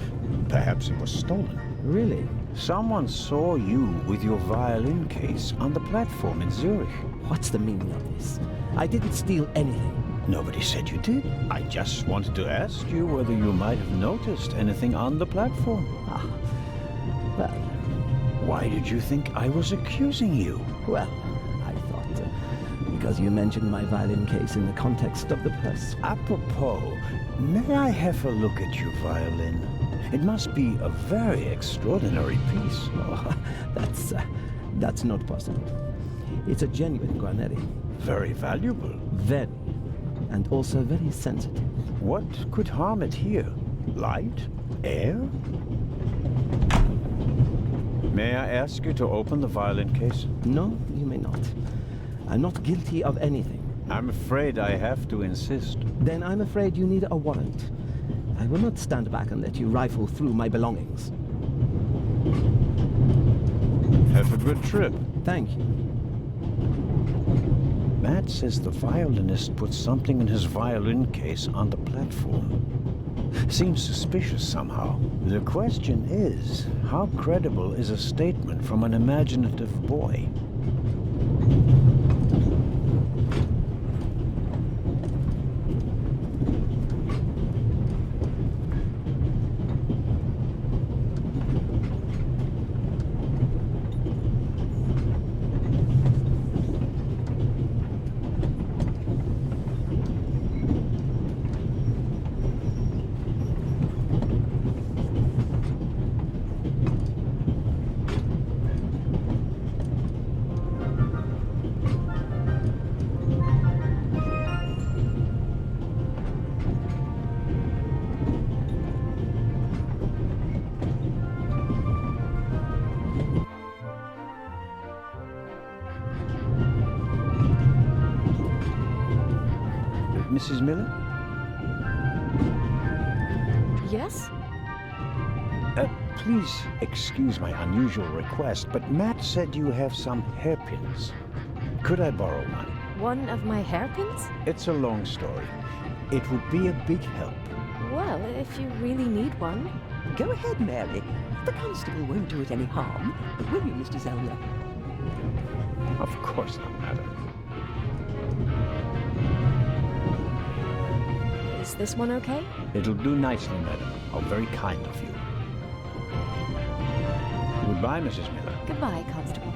Perhaps it was stolen. Really? Someone saw you with your violin case on the platform in Zurich. What's the meaning of this? I didn't steal anything. Nobody said you did. I just wanted to ask you whether you might have noticed anything on the platform. Ah, well... Why did you think I was accusing you? Well, I thought, because you mentioned my violin case in the context of the purse. Apropos, may I have a look at your violin? It must be a very extraordinary piece. Oh, that's not possible. It's a genuine Guarneri. Very valuable. Very. And also very sensitive. What could harm it here? Light? Air? May I ask you to open the violin case? No, you may not. I'm not guilty of anything. I'm afraid I have to insist. Then I'm afraid you need a warrant. I will not stand back and let you rifle through my belongings. Have a good trip. Thank you. Matt says the violinist put something in his violin case on the platform. Seems suspicious somehow. The question is, how credible is a statement from an imaginative boy? Mrs. Miller? Yes? Please excuse my unusual request, but Matt said you have some hairpins. Could I borrow one? One of my hairpins? It's a long story. It would be a big help. Well, if you really need one. Go ahead, Mary. The constable won't do it any harm. Will you, Mr. Zellner? Of course not, madam. Is this one okay? It'll do nicely, madam. How very kind of you. Goodbye, Mrs. Miller. Goodbye, Constable.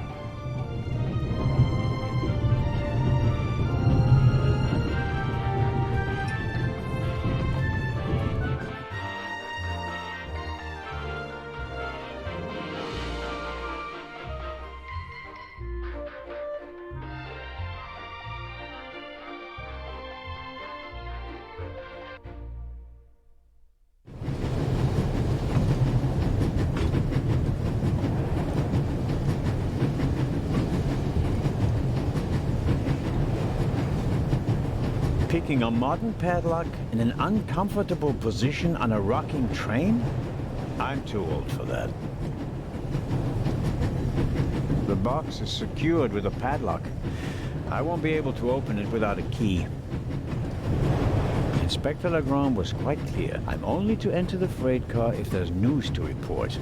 Picking a modern padlock in an uncomfortable position on a rocking train? I'm too old for that. The box is secured with a padlock. I won't be able to open it without a key. Inspector Legrand was quite clear. I'm only to enter the freight car if there's news to report.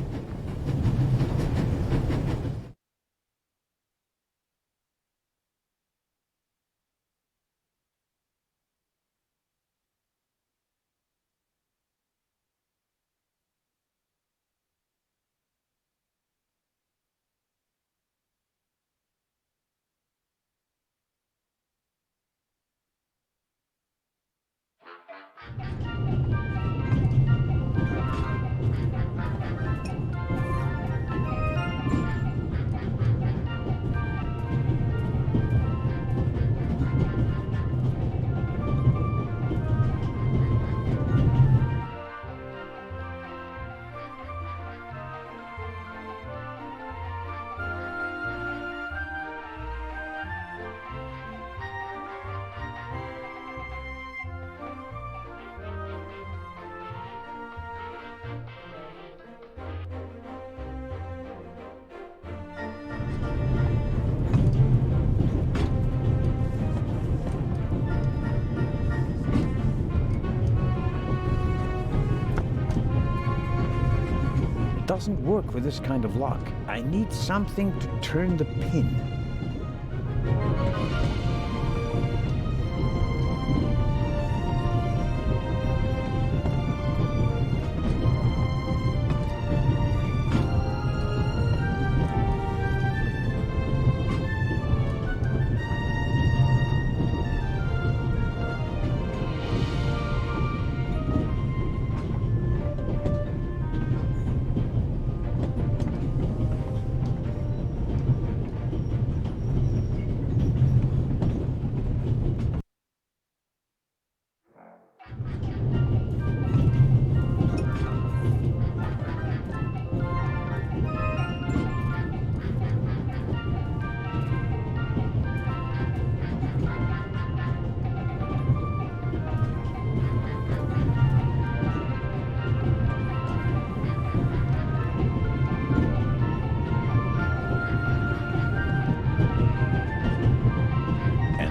Doesn't work with this kind of lock. I need something to turn the pin.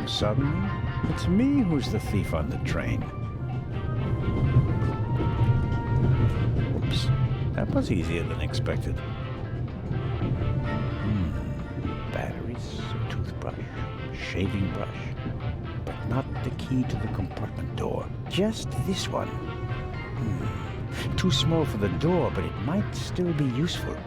Suddenly, it's me who's the thief on the train. Oops, that was easier than expected. Batteries, a toothbrush, shaving brush, but not the key to the compartment door. Just this one. Too small for the door, but it might still be useful.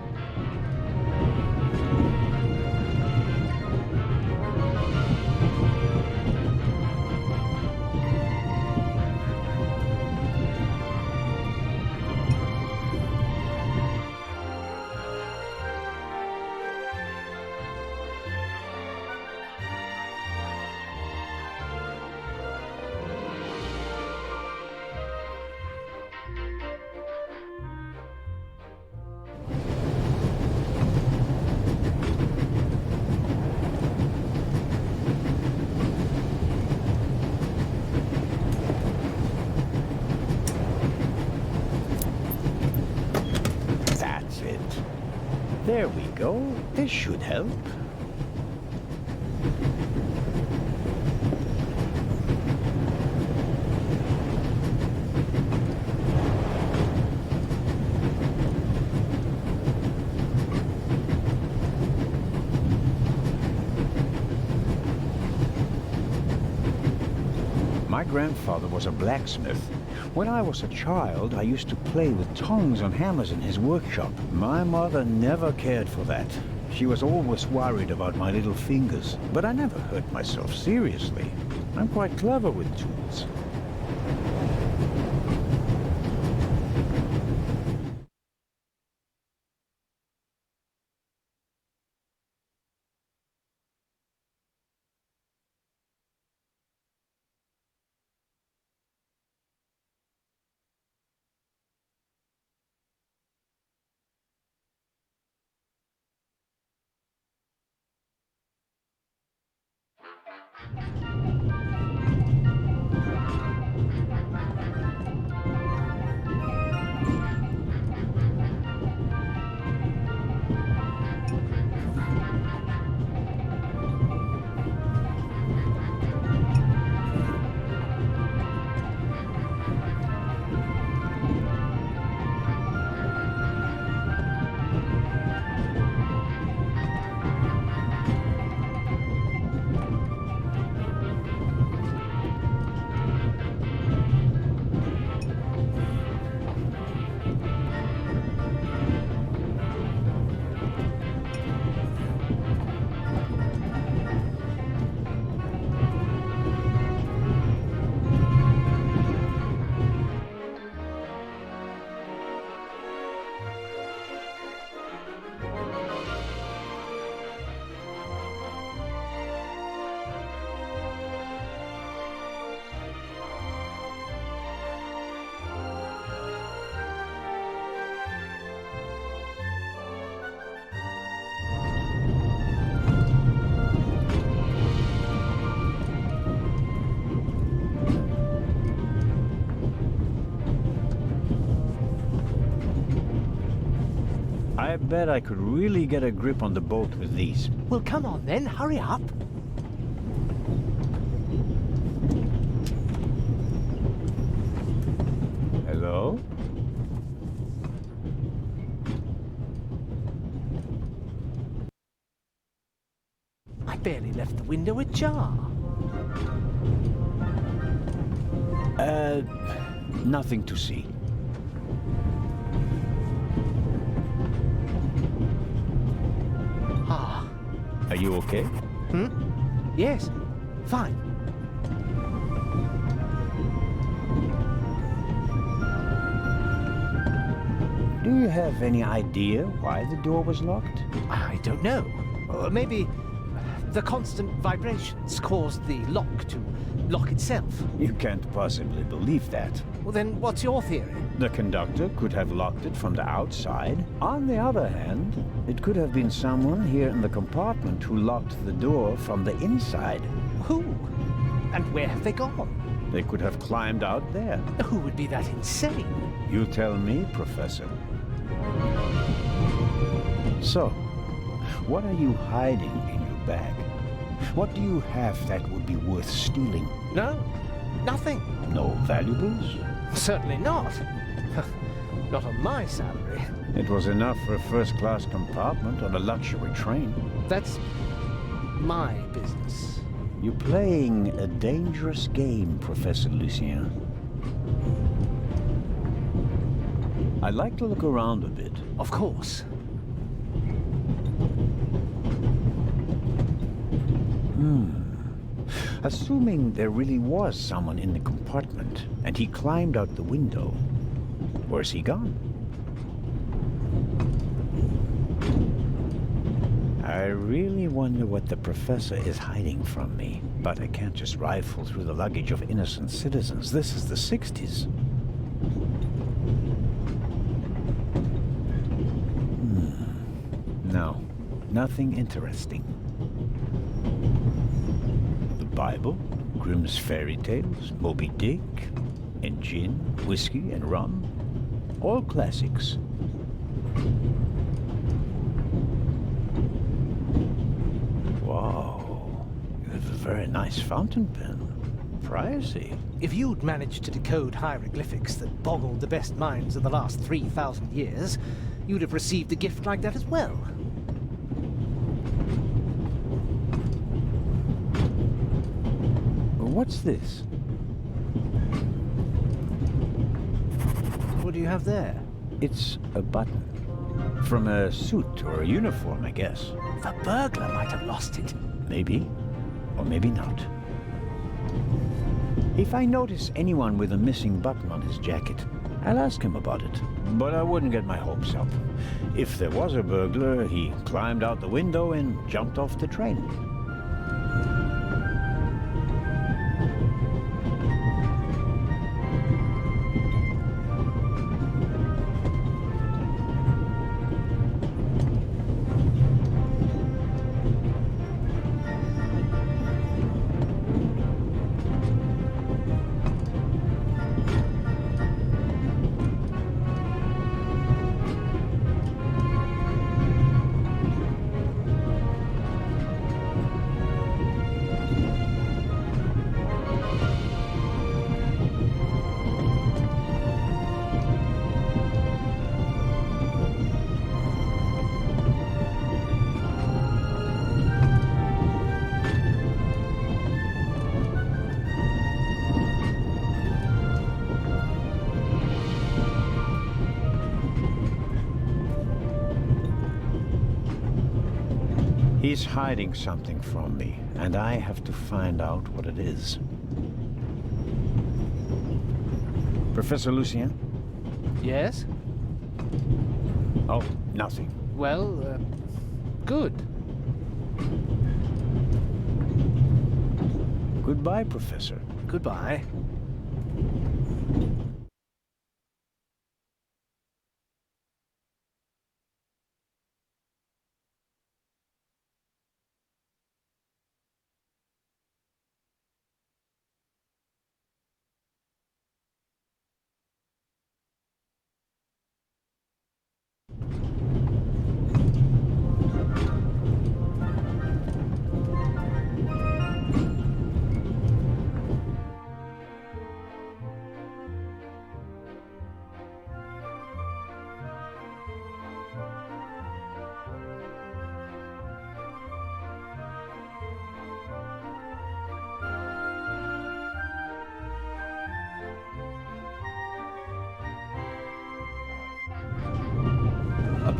There we go. This should help. My grandfather was a blacksmith. When I was a child, I used to play with tongs and hammers in his workshop. My mother never cared for that. She was always worried about my little fingers, but I never hurt myself seriously. I'm quite clever with tools. I bet I could really get a grip on the boat with these. Well, come on then, hurry up. Hello? I barely left the window ajar. Nothing to see. Ah. Are you okay? Hmm? Yes, fine. Do you have any idea why the door was locked? I don't know. Maybe the constant vibrations caused the lock to lock itself. You can't possibly believe that. Well, then what's your theory? The conductor could have locked it from the outside. On the other hand, it could have been someone here in the compartment who locked the door from the inside. Who? And where have they gone? They could have climbed out there. Who would be that insane? You tell me, Professor. So, what are you hiding in your bag? What do you have that would be worth stealing? No, nothing. No valuables? Certainly not. Not on my salary. It was enough for a first-class compartment on a luxury train. That's my business. You're playing a dangerous game, Professor Lucien. I'd like to look around a bit. Of course. Assuming there really was someone in the compartment, and he climbed out the window, where's he gone? I really wonder what the professor is hiding from me. But I can't just rifle through the luggage of innocent citizens. This is the 60s. No, nothing interesting. The Bible, Grimm's fairy tales, Moby Dick, and gin, whiskey, and rum. All classics. very nice fountain pen. Pricey. If you'd managed to decode hieroglyphics that boggled the best minds of the last 3,000 years, you'd have received a gift like that as well. What's this? What do you have there? It's a button. From a suit or a uniform, I guess. The burglar might have lost it. Maybe. Or maybe not. If I notice anyone with a missing button on his jacket, I'll ask him about it. But I wouldn't get my hopes up. If there was a burglar, he climbed out the window and jumped off the train. He's hiding something from me, and I have to find out what it is. Professor Lucien? Yes? Oh, nothing. Well, good. Goodbye, Professor. Goodbye.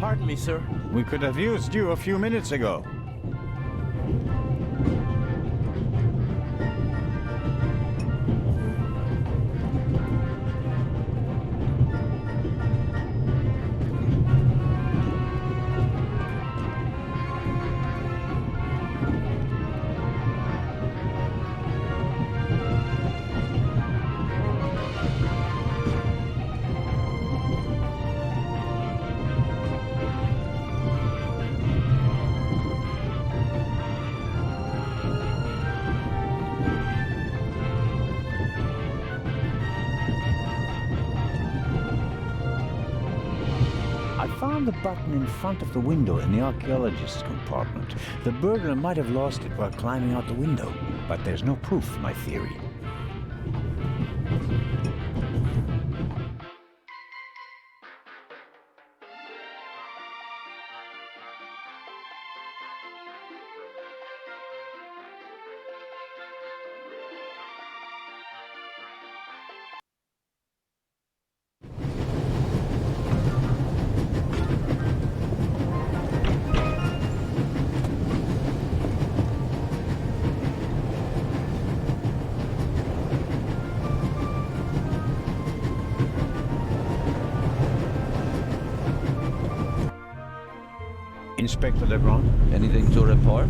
Pardon me, sir. We could have used you a few minutes ago. The button in front of the window in the archaeologist's compartment. The burglar might have lost it while climbing out the window, but there's no proof for my theory. Inspector Legrand? Anything to report?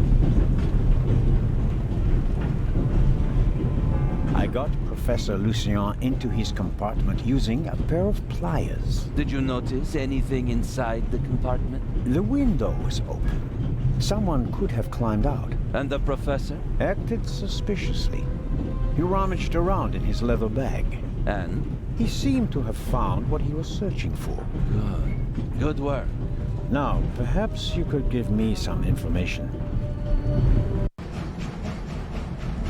I got Professor Lucien into his compartment using a pair of pliers. Did you notice anything inside the compartment? The window was open. Someone could have climbed out. And the professor? Acted suspiciously. He rummaged around in his leather bag. And? He seemed to have found what he was searching for. Good. Good work. Now, perhaps you could give me some information.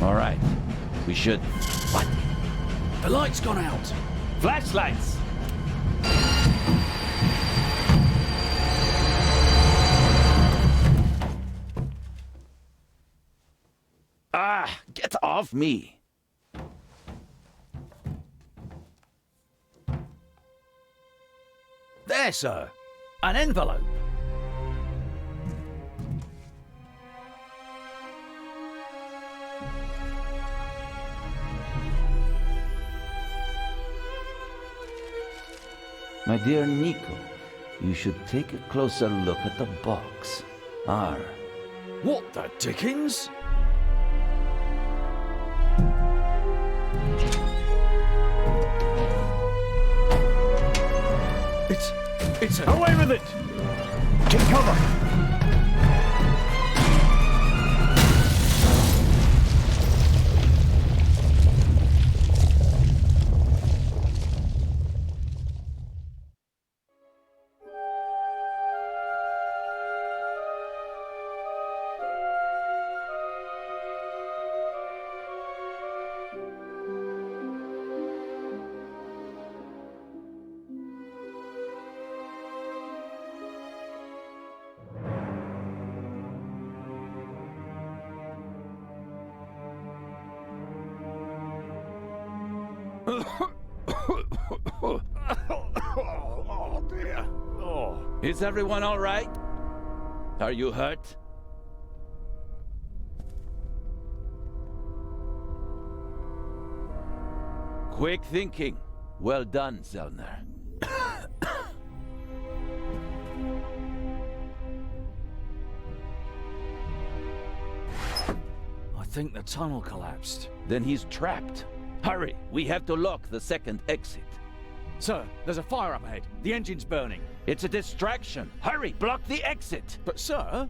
All right. We should... What? The light's gone out. Flashlights! Ah, get off me! There, sir. An envelope. My dear Nico, you should take a closer look at the box. R. What the dickens? It's a... Away with it! Take cover! Oh, dear. Oh. Is everyone all right? Are you hurt? Quick thinking. Well done, Zellner. I think the tunnel collapsed. Then he's trapped. Hurry, we have to lock the second exit. Sir, there's a fire up ahead. The engine's burning. It's a distraction. Hurry, block the exit. But, sir...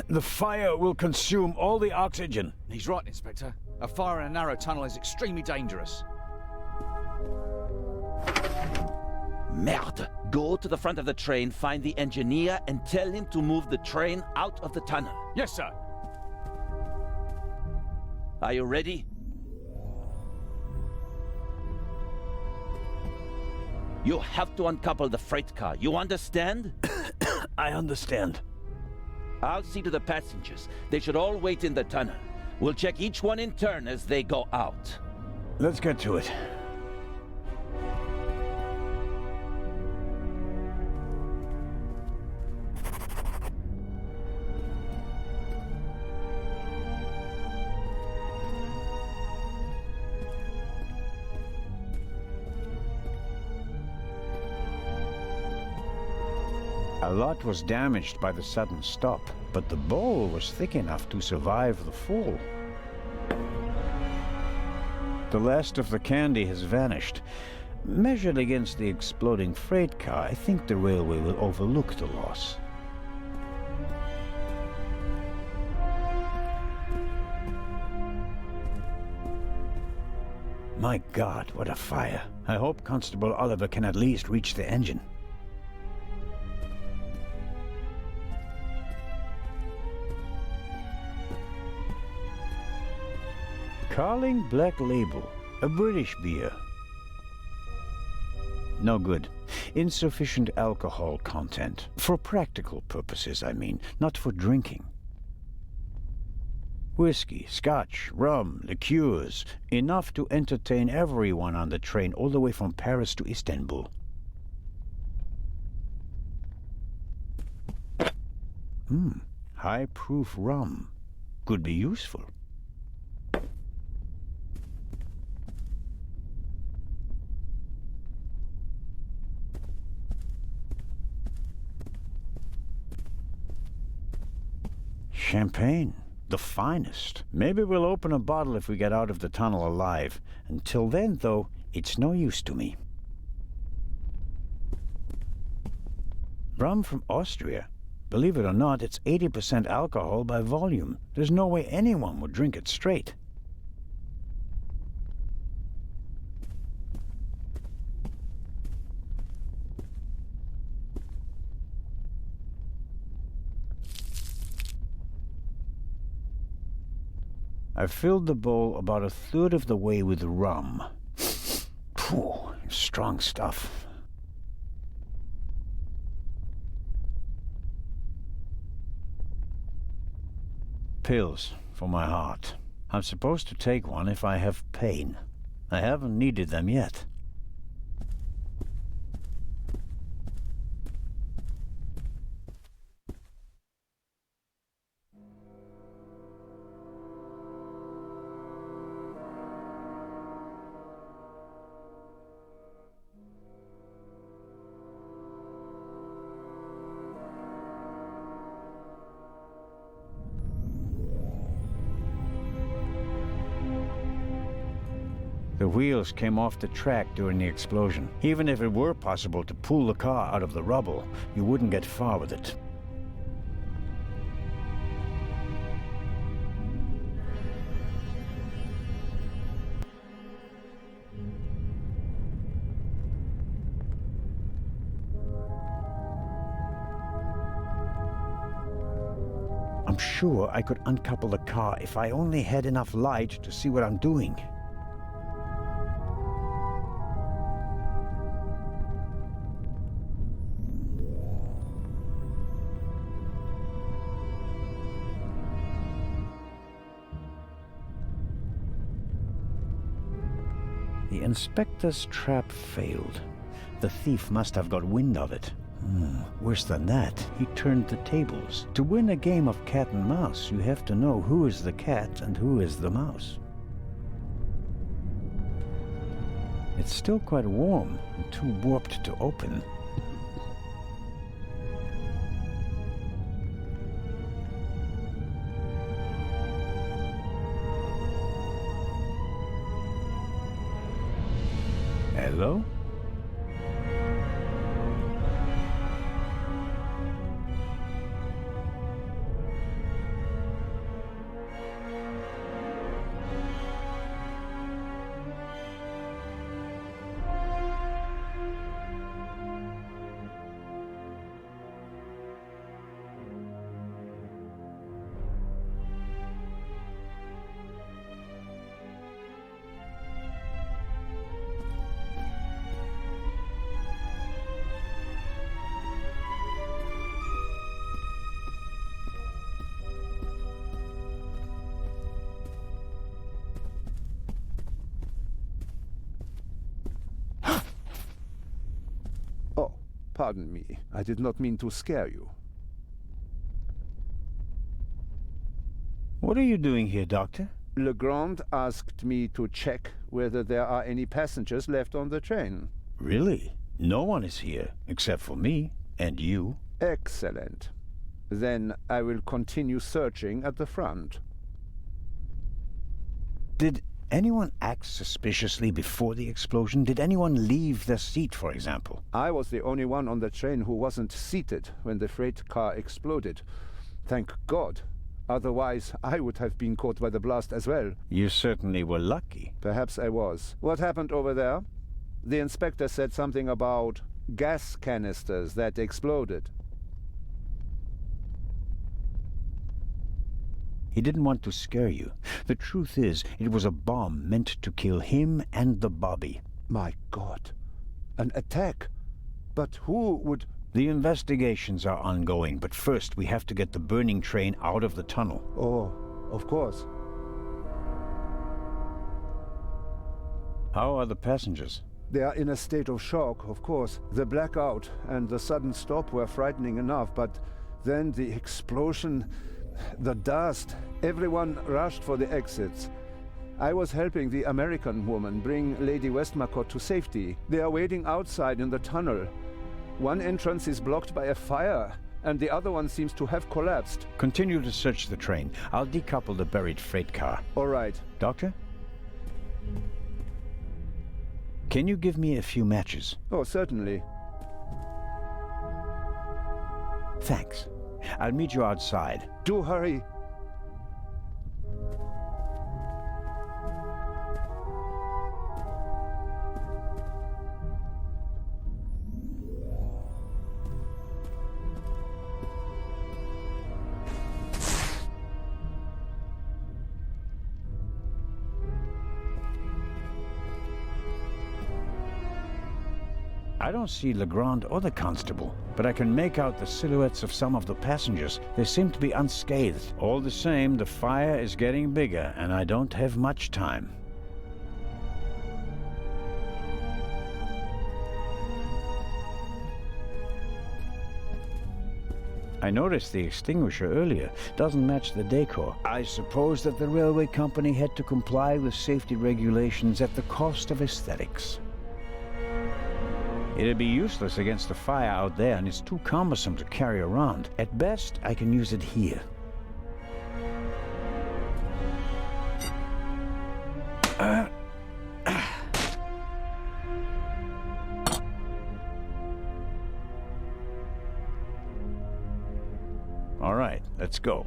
The fire will consume all the oxygen. He's right, Inspector. A fire in a narrow tunnel is extremely dangerous. Merde. Go to the front of the train, find the engineer, and tell him to move the train out of the tunnel. Yes, sir. Are you ready? You have to uncouple the freight car. You understand? I understand. I'll see to the passengers. They should all wait in the tunnel. We'll check each one in turn as they go out. Let's get to it. A lot was damaged by the sudden stop, but the bowl was thick enough to survive the fall. The last of the candy has vanished. Measured against the exploding freight car, I think the railway will overlook the loss. My God, what a fire. I hope Constable Oliver can at least reach the engine. Carling Black Label, a British beer. No good. Insufficient alcohol content. For practical purposes, I mean, not for drinking. Whiskey, scotch, rum, liqueurs, enough to entertain everyone on the train all the way from Paris to Istanbul. High-proof rum. Could be useful. Champagne. The finest. Maybe we'll open a bottle if we get out of the tunnel alive. Until then, though, it's no use to me. Rum from Austria. Believe it or not, it's 80% alcohol by volume. There's no way anyone would drink it straight. I filled the bowl about a third of the way with rum. Phew, strong stuff. Pills for my heart. I'm supposed to take one if I have pain. I haven't needed them yet. The wheels came off the track during the explosion. Even if it were possible to pull the car out of the rubble, you wouldn't get far with it. I'm sure I could uncouple the car if I only had enough light to see what I'm doing. The inspector's trap failed. The thief must have got wind of it. Worse than that, he turned the tables. To win a game of cat and mouse, you have to know who is the cat and who is the mouse. It's still quite warm and too warped to open. Hello? Pardon me, I did not mean to scare you. What are you doing here, Doctor? Legrand asked me to check whether there are any passengers left on the train. Really? No one is here, except for me and you. Excellent. Then I will continue searching at the front. Did anyone act suspiciously before the explosion? Did anyone leave their seat, for example? I was the only one on the train who wasn't seated when the freight car exploded. Thank God. Otherwise, I would have been caught by the blast as well. You certainly were lucky. Perhaps I was. What happened over there? The inspector said something about gas canisters that exploded. He didn't want to scare you. The truth is, it was a bomb meant to kill him and the Bobby. My God. An attack? But who would... The investigations are ongoing, but first we have to get the burning train out of the tunnel. Oh, of course. How are the passengers? They are in a state of shock, of course. The blackout and the sudden stop were frightening enough, but then the explosion... The dust. Everyone rushed for the exits. I was helping the American woman bring Lady Westmacott to safety. They are waiting outside in the tunnel. One entrance is blocked by a fire, and the other one seems to have collapsed. Continue to search the train. I'll decouple the buried freight car. All right. Doctor? Can you give me a few matches? Oh, certainly. Thanks. I'll meet you outside. Do hurry. I don't see Legrand or the constable, but I can make out the silhouettes of some of the passengers. They seem to be unscathed. All the same, the fire is getting bigger, and I don't have much time. I noticed the extinguisher earlier. Doesn't match the decor. I suppose that the railway company had to comply with safety regulations at the cost of aesthetics. It'd be useless against the fire out there, and it's too cumbersome to carry around. At best, I can use it here. All right, let's go.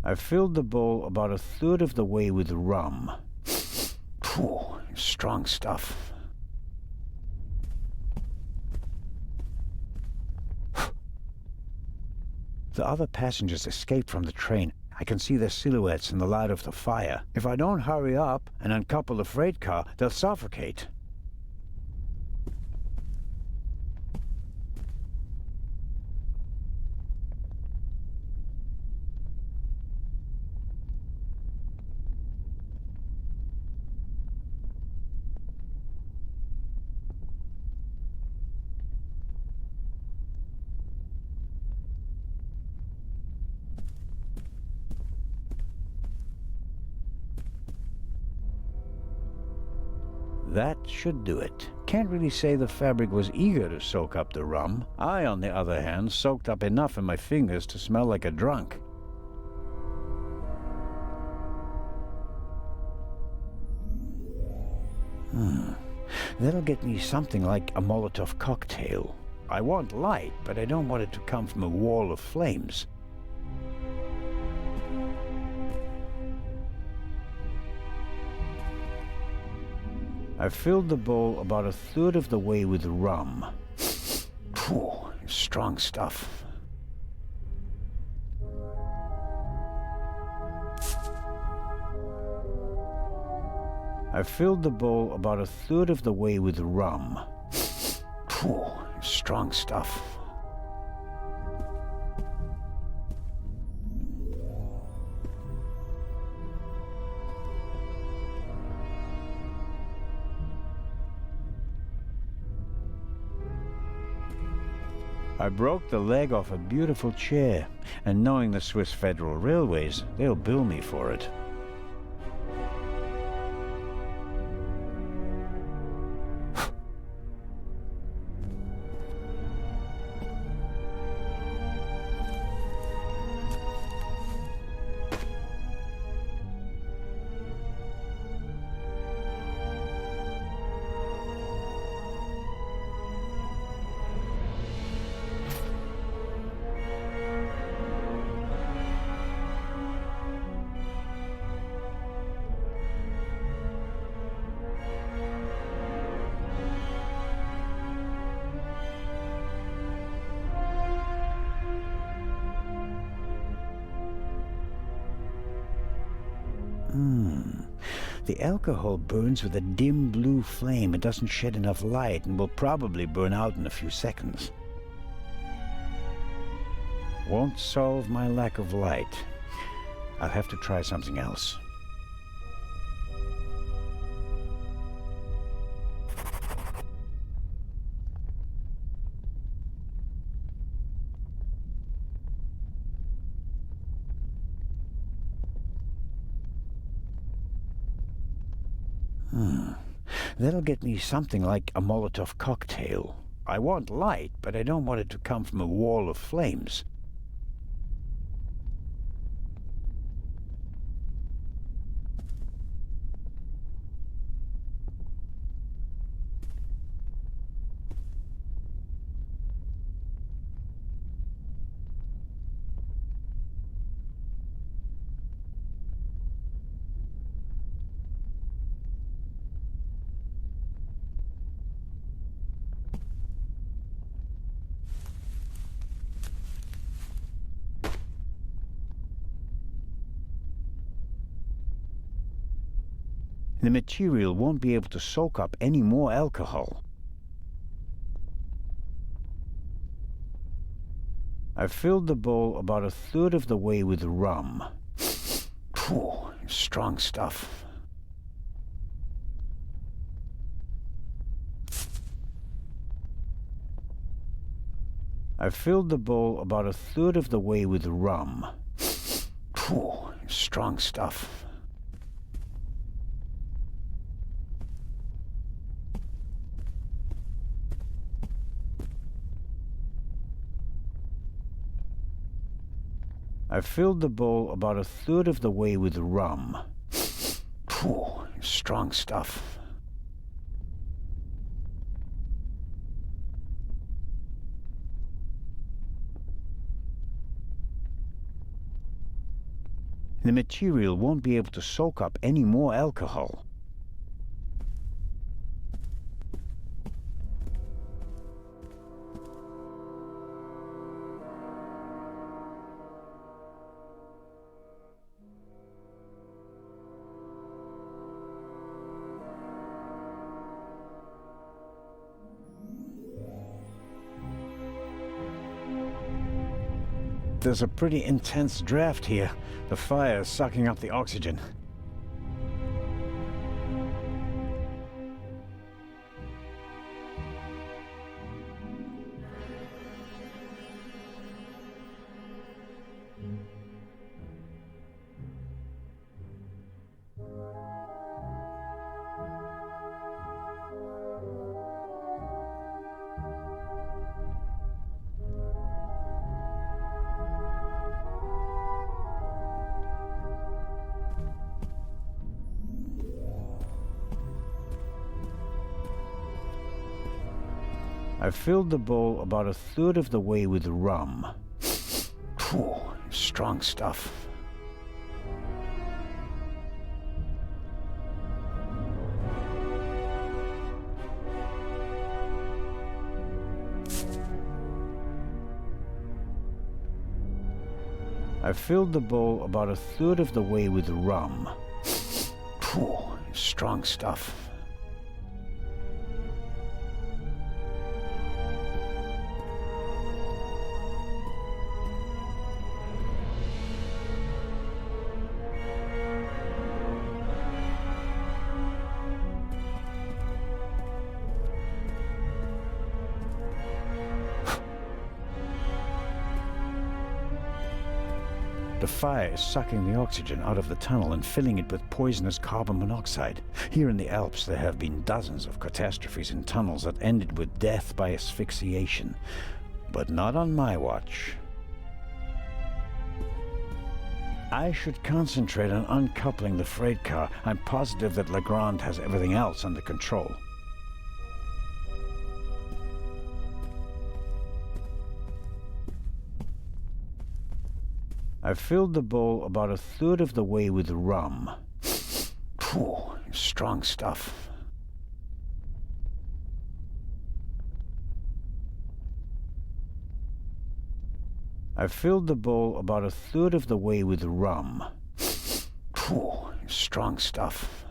I filled the bowl about a third of the way with rum. Phew, strong stuff. The other passengers escaped from the train. I can see their silhouettes in the light of the fire. If I don't hurry up and uncouple the freight car, they'll suffocate. That should do it. Can't really say the fabric was eager to soak up the rum. I, on the other hand, soaked up enough in my fingers to smell like a drunk. That'll get me something like a Molotov cocktail. I want light, but I don't want it to come from a wall of flames. I filled the bowl about a third of the way with rum. Phew, strong stuff. I filled the bowl about a third of the way with rum. Phew, strong stuff. I broke the leg off a beautiful chair, and knowing the Swiss Federal Railways, they'll bill me for it. The alcohol burns with a dim blue flame. It doesn't shed enough light and will probably burn out in a few seconds. Won't solve my lack of light. I'll have to try something else. That'll get me something like a Molotov cocktail. I want light, but I don't want it to come from a wall of flames. The material won't be able to soak up any more alcohol. I've filled the bowl about a third of the way with rum. Phew, strong stuff. I've filled the bowl about a third of the way with rum. Phew, strong stuff. I've filled the bowl about a third of the way with rum. Phew, strong stuff. The material won't be able to soak up any more alcohol. There's a pretty intense draft here. The fire is sucking up the oxygen. I've filled the bowl about a third of the way with rum. Phew, strong stuff. I've filled the bowl about a third of the way with rum. Phew, strong stuff. The fire is sucking the oxygen out of the tunnel and filling it with poisonous carbon monoxide. Here in the Alps there have been dozens of catastrophes in tunnels that ended with death by asphyxiation. But not on my watch. I should concentrate on uncoupling the freight car. I'm positive that Legrand has everything else under control. I've filled the bowl about a third of the way with rum. Phew, strong stuff. I've filled the bowl about a third of the way with rum. Phew, strong stuff.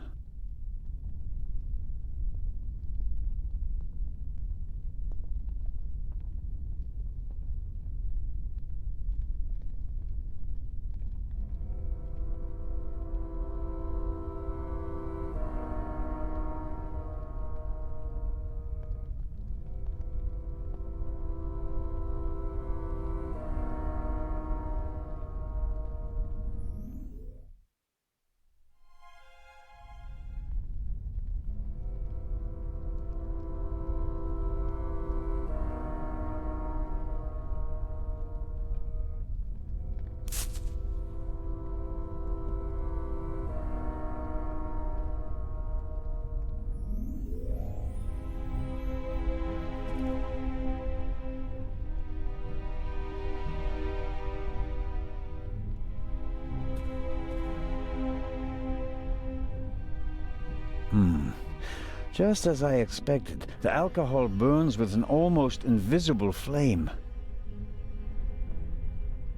Just as I expected, the alcohol burns with an almost invisible flame.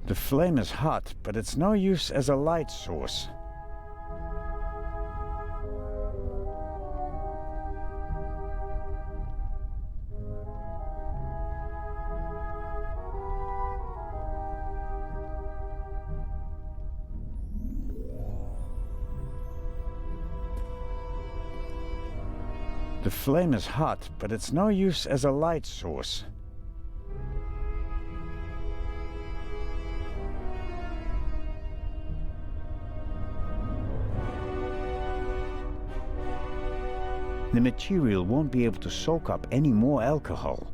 The flame is hot, but it's no use as a light source. The flame is hot, but it's no use as a light source. The material won't be able to soak up any more alcohol.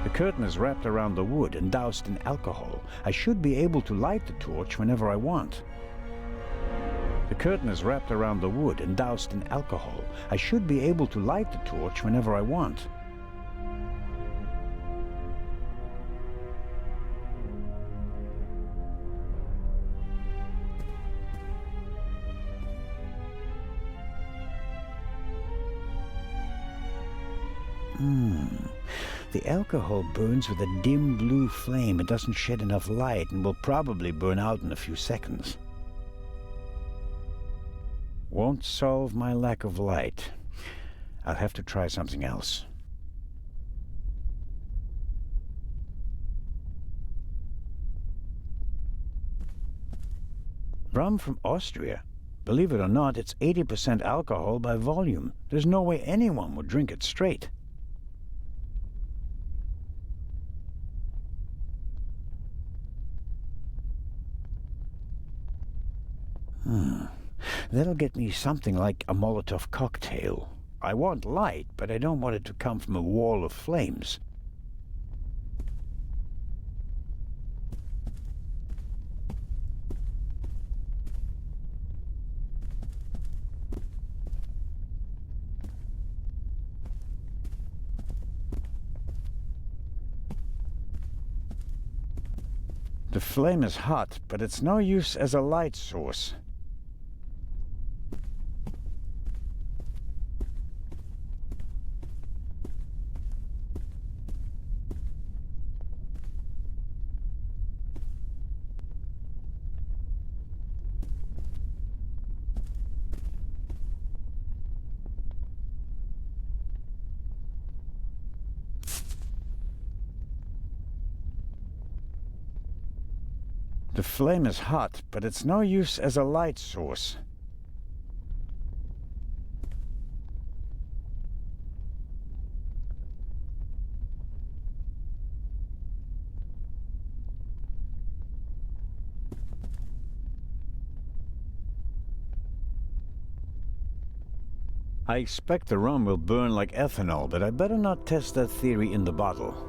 The curtain is wrapped around the wood and doused in alcohol. I should be able to light the torch whenever I want. The curtain is wrapped around the wood and doused in alcohol. I should be able to light the torch whenever I want. The alcohol burns with a dim blue flame. It doesn't shed enough light and will probably burn out in a few seconds. Won't solve my lack of light. I'll have to try something else. Rum from Austria? Believe it or not, it's 80% alcohol by volume. There's no way anyone would drink it straight. That'll get me something like a Molotov cocktail. I want light, but I don't want it to come from a wall of flames. The flame is hot, but it's no use as a light source. The flame is hot, but it's no use as a light source. I expect the rum will burn like ethanol, but I better not test that theory in the bottle.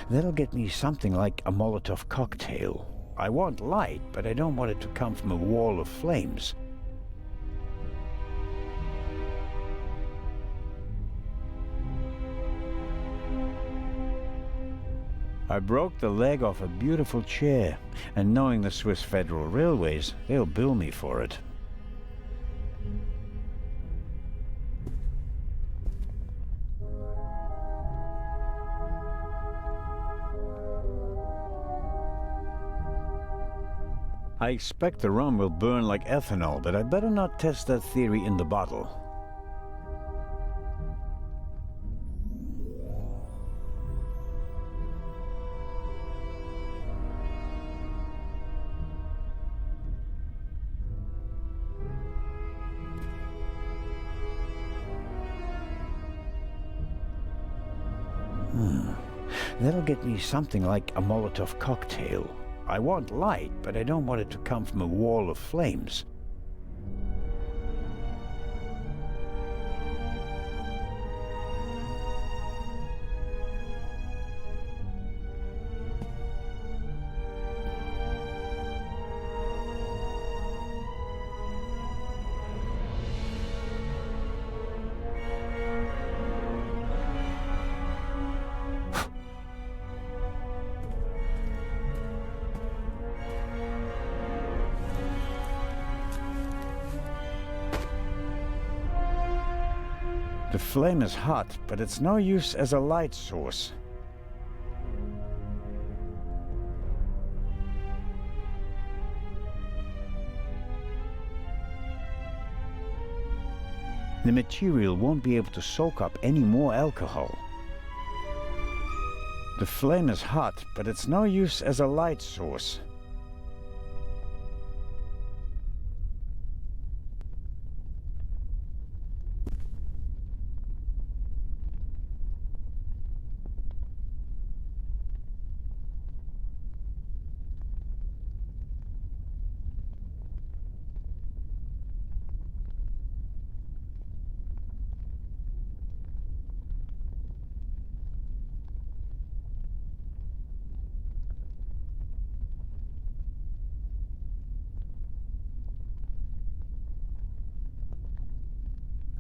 That'll get me something like a Molotov cocktail. I want light, but I don't want it to come from a wall of flames. I broke the leg off a beautiful chair, and knowing the Swiss Federal Railways, they'll bill me for it. I expect the rum will burn like ethanol, but I better not test that theory in the bottle. That'll get me something like a Molotov cocktail. I want light, but I don't want it to come from a wall of flames. The flame is hot, but it's no use as a light source. The material won't be able to soak up any more alcohol. The flame is hot, but it's no use as a light source.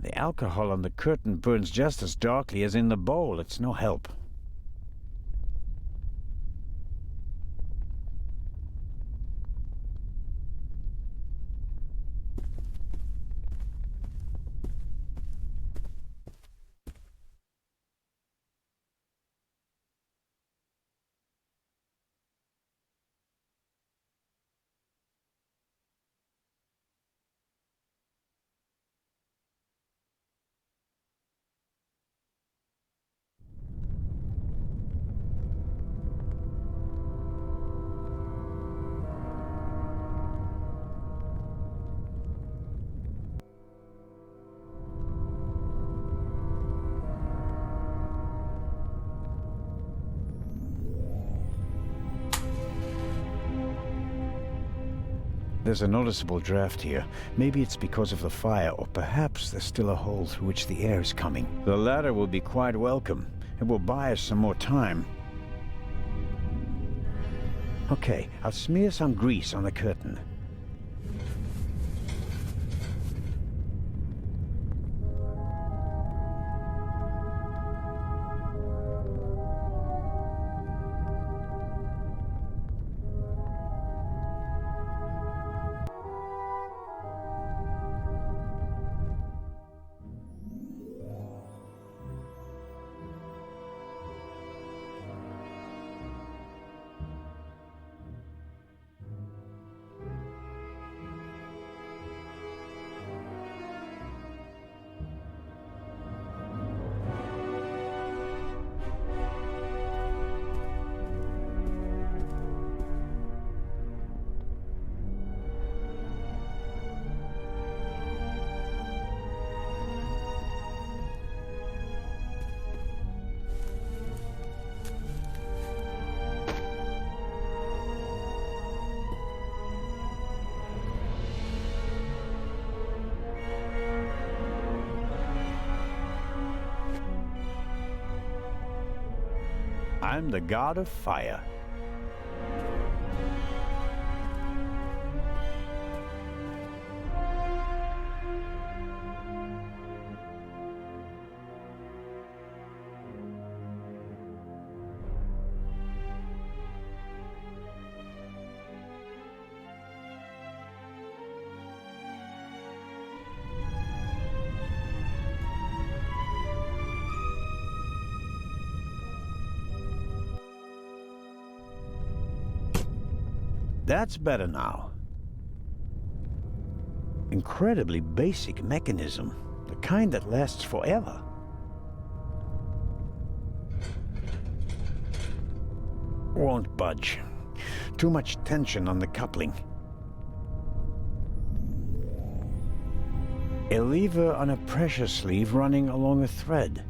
The alcohol on the curtain burns just as darkly as in the bowl. It's no help. There's a noticeable draft here. Maybe it's because of the fire, or perhaps there's still a hole through which the air is coming. The latter will be quite welcome. It will buy us some more time. Okay, I'll smear some grease on the curtain. I'm the god of fire. That's better now. Incredibly basic mechanism, the kind that lasts forever. Won't budge. Too much tension on the coupling. A lever on a pressure sleeve running along a thread.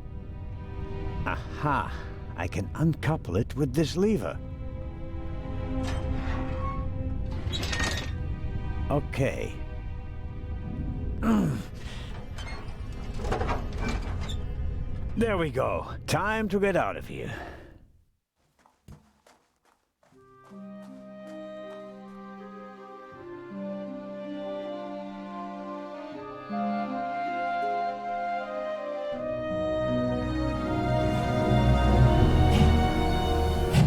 Aha! I can uncouple it with this lever. Okay. There we go. Time to get out of here.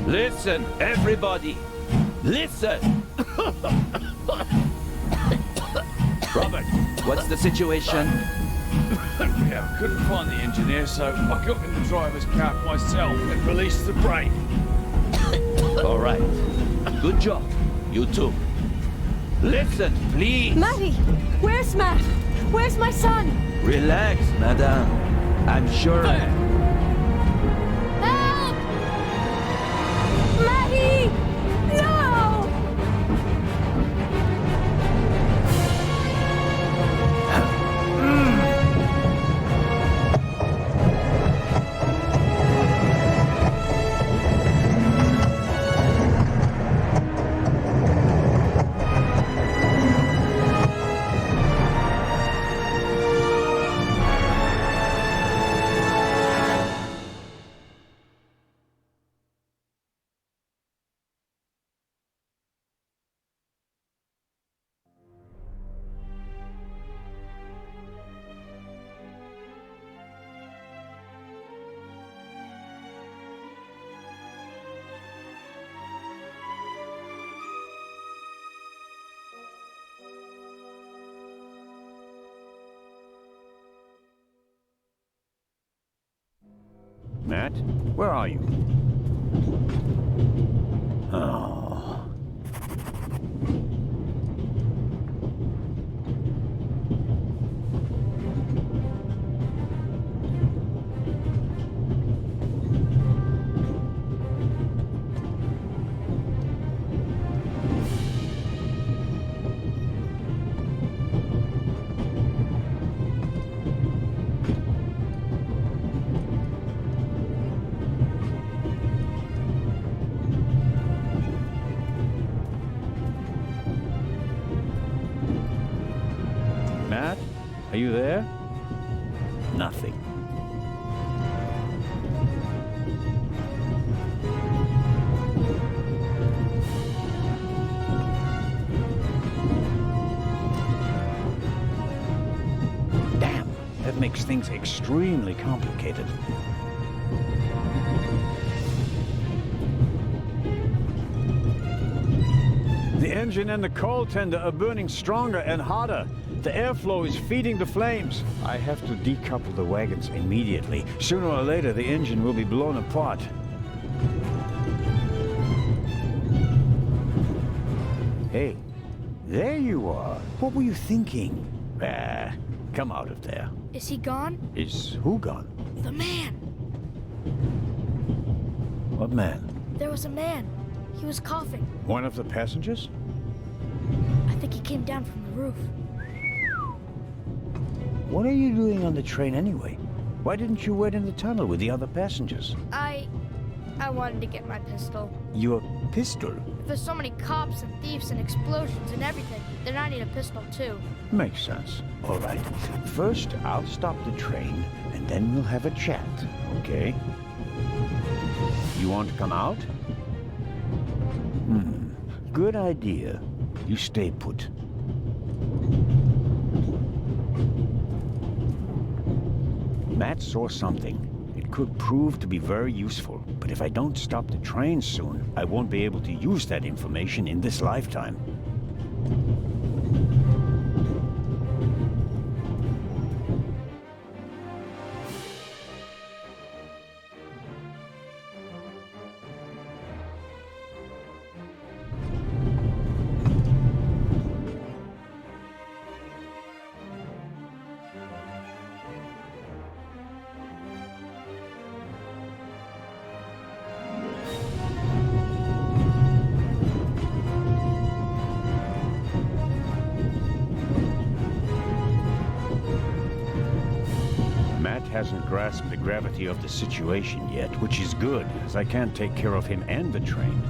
Listen, everybody! Listen! Robert, what's the situation? Yeah, I couldn't find the engineer, so I got in the driver's cab myself and released the brake. All right. Good job. You too. Listen, please. Matty! Where's Matt? Where's my son? Relax, madame. I'm sure... There. Help! Matty! No! Matt, where are you? Oh. Matt, are you there? Nothing. Damn, that makes things extremely complicated. The engine and the coal tender are burning stronger and hotter. The airflow is feeding the flames. I have to decouple the wagons immediately. Sooner or later, the engine will be blown apart. Hey, there you are. What were you thinking? Come out of there. Is he gone? Is who gone? The man! What man? There was a man. He was coughing. One of the passengers? I think he came down from the roof. What are you doing on the train anyway? Why didn't you wait in the tunnel with the other passengers? I wanted to get my pistol. Your pistol? There's so many cops and thieves and explosions and everything, then I need a pistol too. Makes sense. All right. First, I'll stop the train, and then we'll have a chat, okay? You want to come out? Good idea. You stay put. Matt saw something. It could prove to be very useful, but if I don't stop the train soon, I won't be able to use that information in this lifetime. Hasn't grasped the gravity of the situation yet, which is good, as I can't take care of him and the train.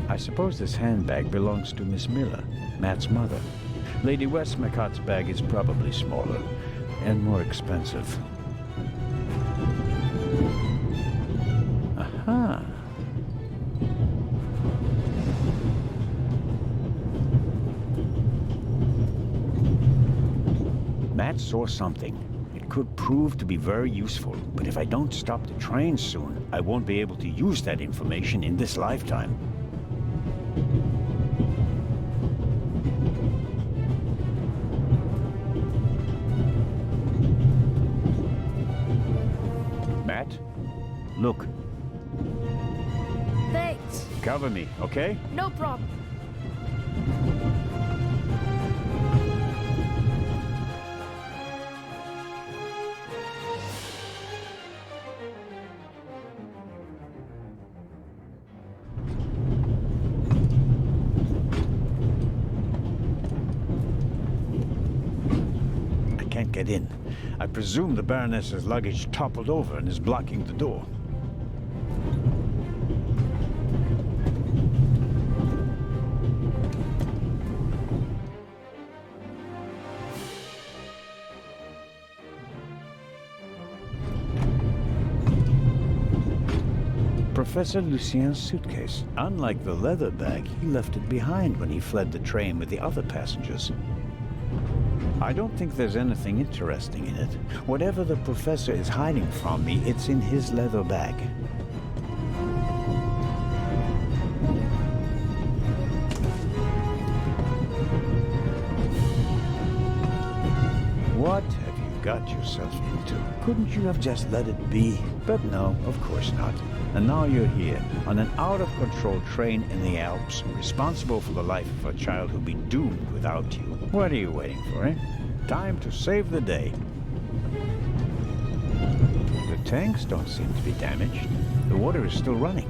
I suppose this handbag belongs to Miss Miller, Matt's mother. Lady Westmacott's bag is probably smaller and more expensive. Aha. Matt saw something. It could prove to be very useful, but if I don't stop the train soon, I won't be able to use that information in this lifetime. Matt? Look. Thanks. Cover me, okay? No problem. Get in. I presume the Baroness's luggage toppled over and is blocking the door. Professor Lucien's suitcase. Unlike the leather bag, he left it behind when he fled the train with the other passengers. I don't think there's anything interesting in it. Whatever the professor is hiding from me, it's in his leather bag. What have you got yourself into? Couldn't you have just let it be? But no, of course not. And now you're here, on an out-of-control train in the Alps, responsible for the life of a child who'll be doomed without you. What are you waiting for, eh? Time to save the day. The tanks don't seem to be damaged. The water is still running.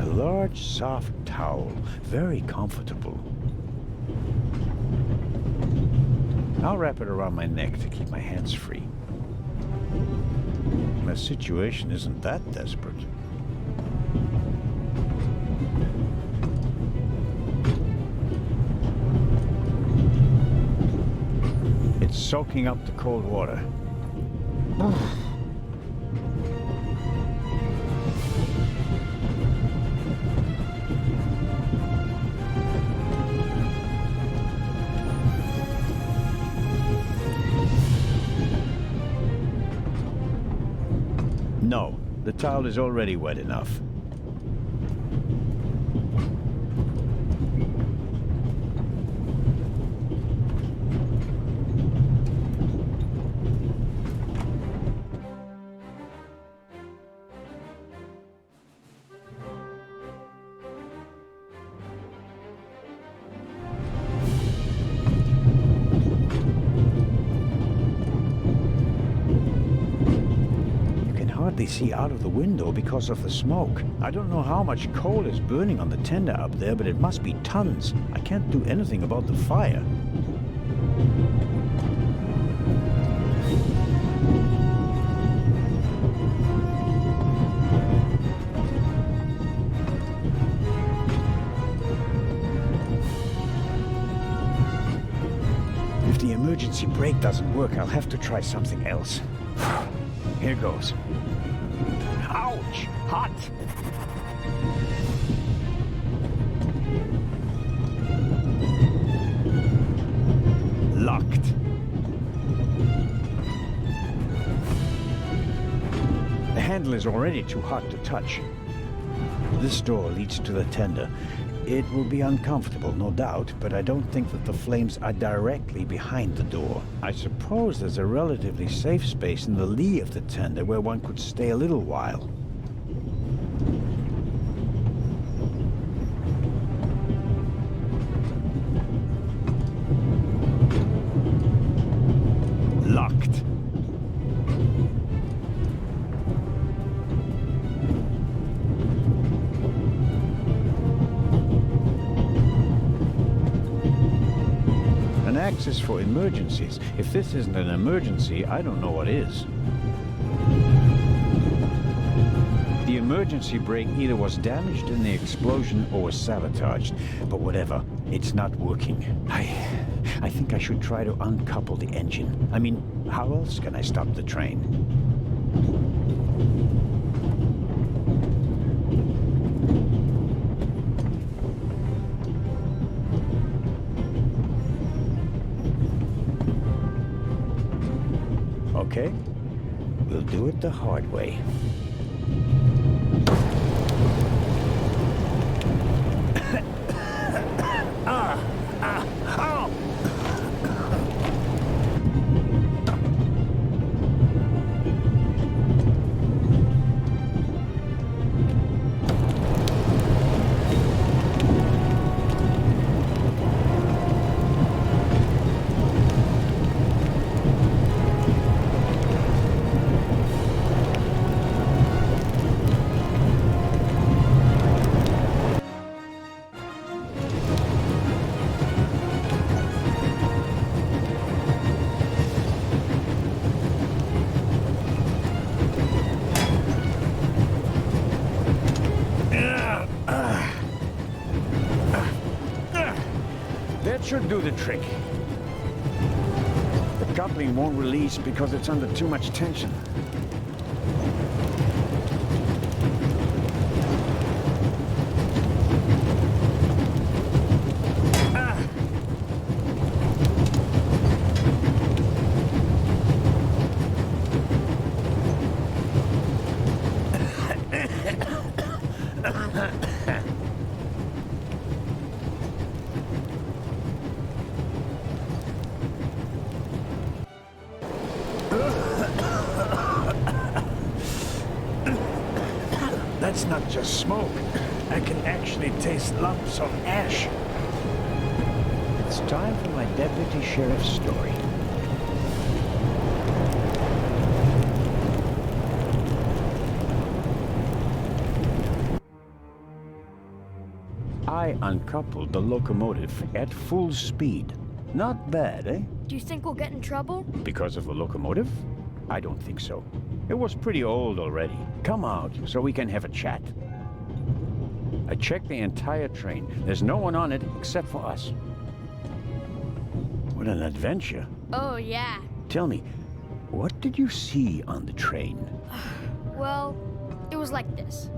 A large, soft towel, very comfortable. I'll wrap it around my neck to keep my hands free. The situation isn't that desperate. It's soaking up the cold water. No, the towel is already wet enough. They see out of the window because of the smoke. I don't know how much coal is burning on the tender up there, but it must be tons. I can't do anything about the fire. If the emergency brake doesn't work, I'll have to try something else. Here goes. Ouch! Hot! Locked. The handle is already too hot to touch. This door leads to the tender. It will be uncomfortable, no doubt, but I don't think that the flames are directly behind the door. I suppose there's a relatively safe space in the lee of the tender where one could stay a little while. Locked. Access for emergencies. If this isn't an emergency, I don't know what is. The emergency brake either was damaged in the explosion or was sabotaged. But whatever, it's not working. I think I should try to uncouple the engine. I mean, how else can I stop the train? Okay? We'll do it the hard way. That should do the trick. The coupling won't release because it's under too much tension. That's not just smoke. I can actually taste lumps of ash. It's time for my deputy sheriff's story. I uncoupled the locomotive at full speed. Not bad, eh? Do you think we'll get in trouble? Because of the locomotive? I don't think so. It was pretty old already. Come out so we can have a chat. I checked the entire train. There's no one on it except for us. What an adventure. Oh, yeah. Tell me, what did you see on the train? Well, it was like this.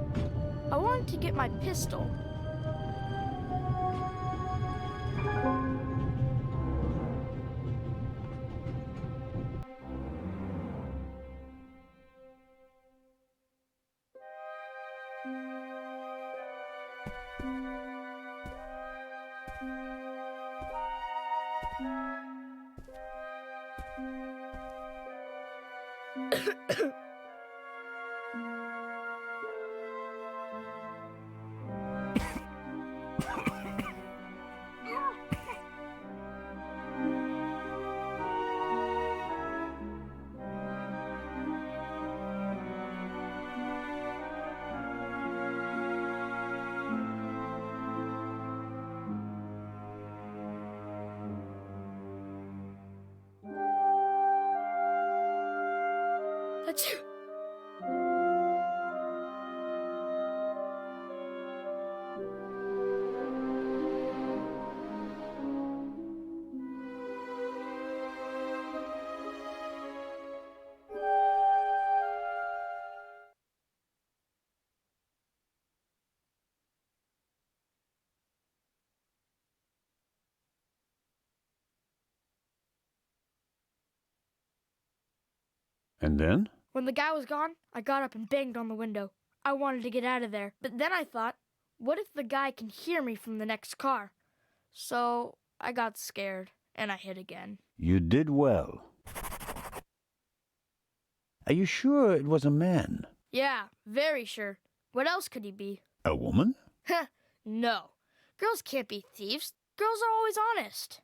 I wanted to get my pistol. Achoo! And then? When the guy was gone, I got up and banged on the window. I wanted to get out of there, but then I thought, what if the guy can hear me from the next car? So I got scared, and I hid again. You did well. Are you sure it was a man? Yeah, very sure. What else could he be? A woman? Heh, no. Girls can't be thieves. Girls are always honest.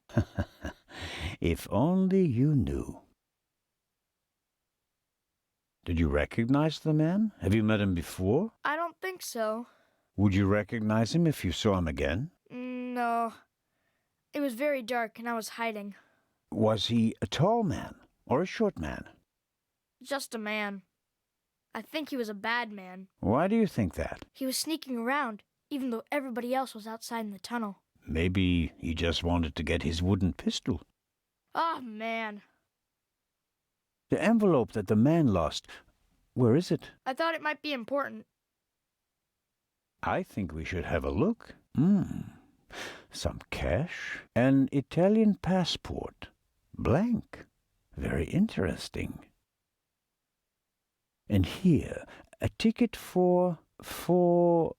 If only you knew. Did you recognize the man? Have you met him before? I don't think so. Would you recognize him if you saw him again? No. It was very dark and I was hiding. Was he a tall man or a short man? Just a man. I think he was a bad man. Why do you think that? He was sneaking around, even though everybody else was outside in the tunnel. Maybe he just wanted to get his wooden pistol. Oh, man. The envelope that the man lost, where is it? I thought it might be important. I think we should have a look. Some cash. An Italian passport. Blank. Very interesting. And here, a ticket for... For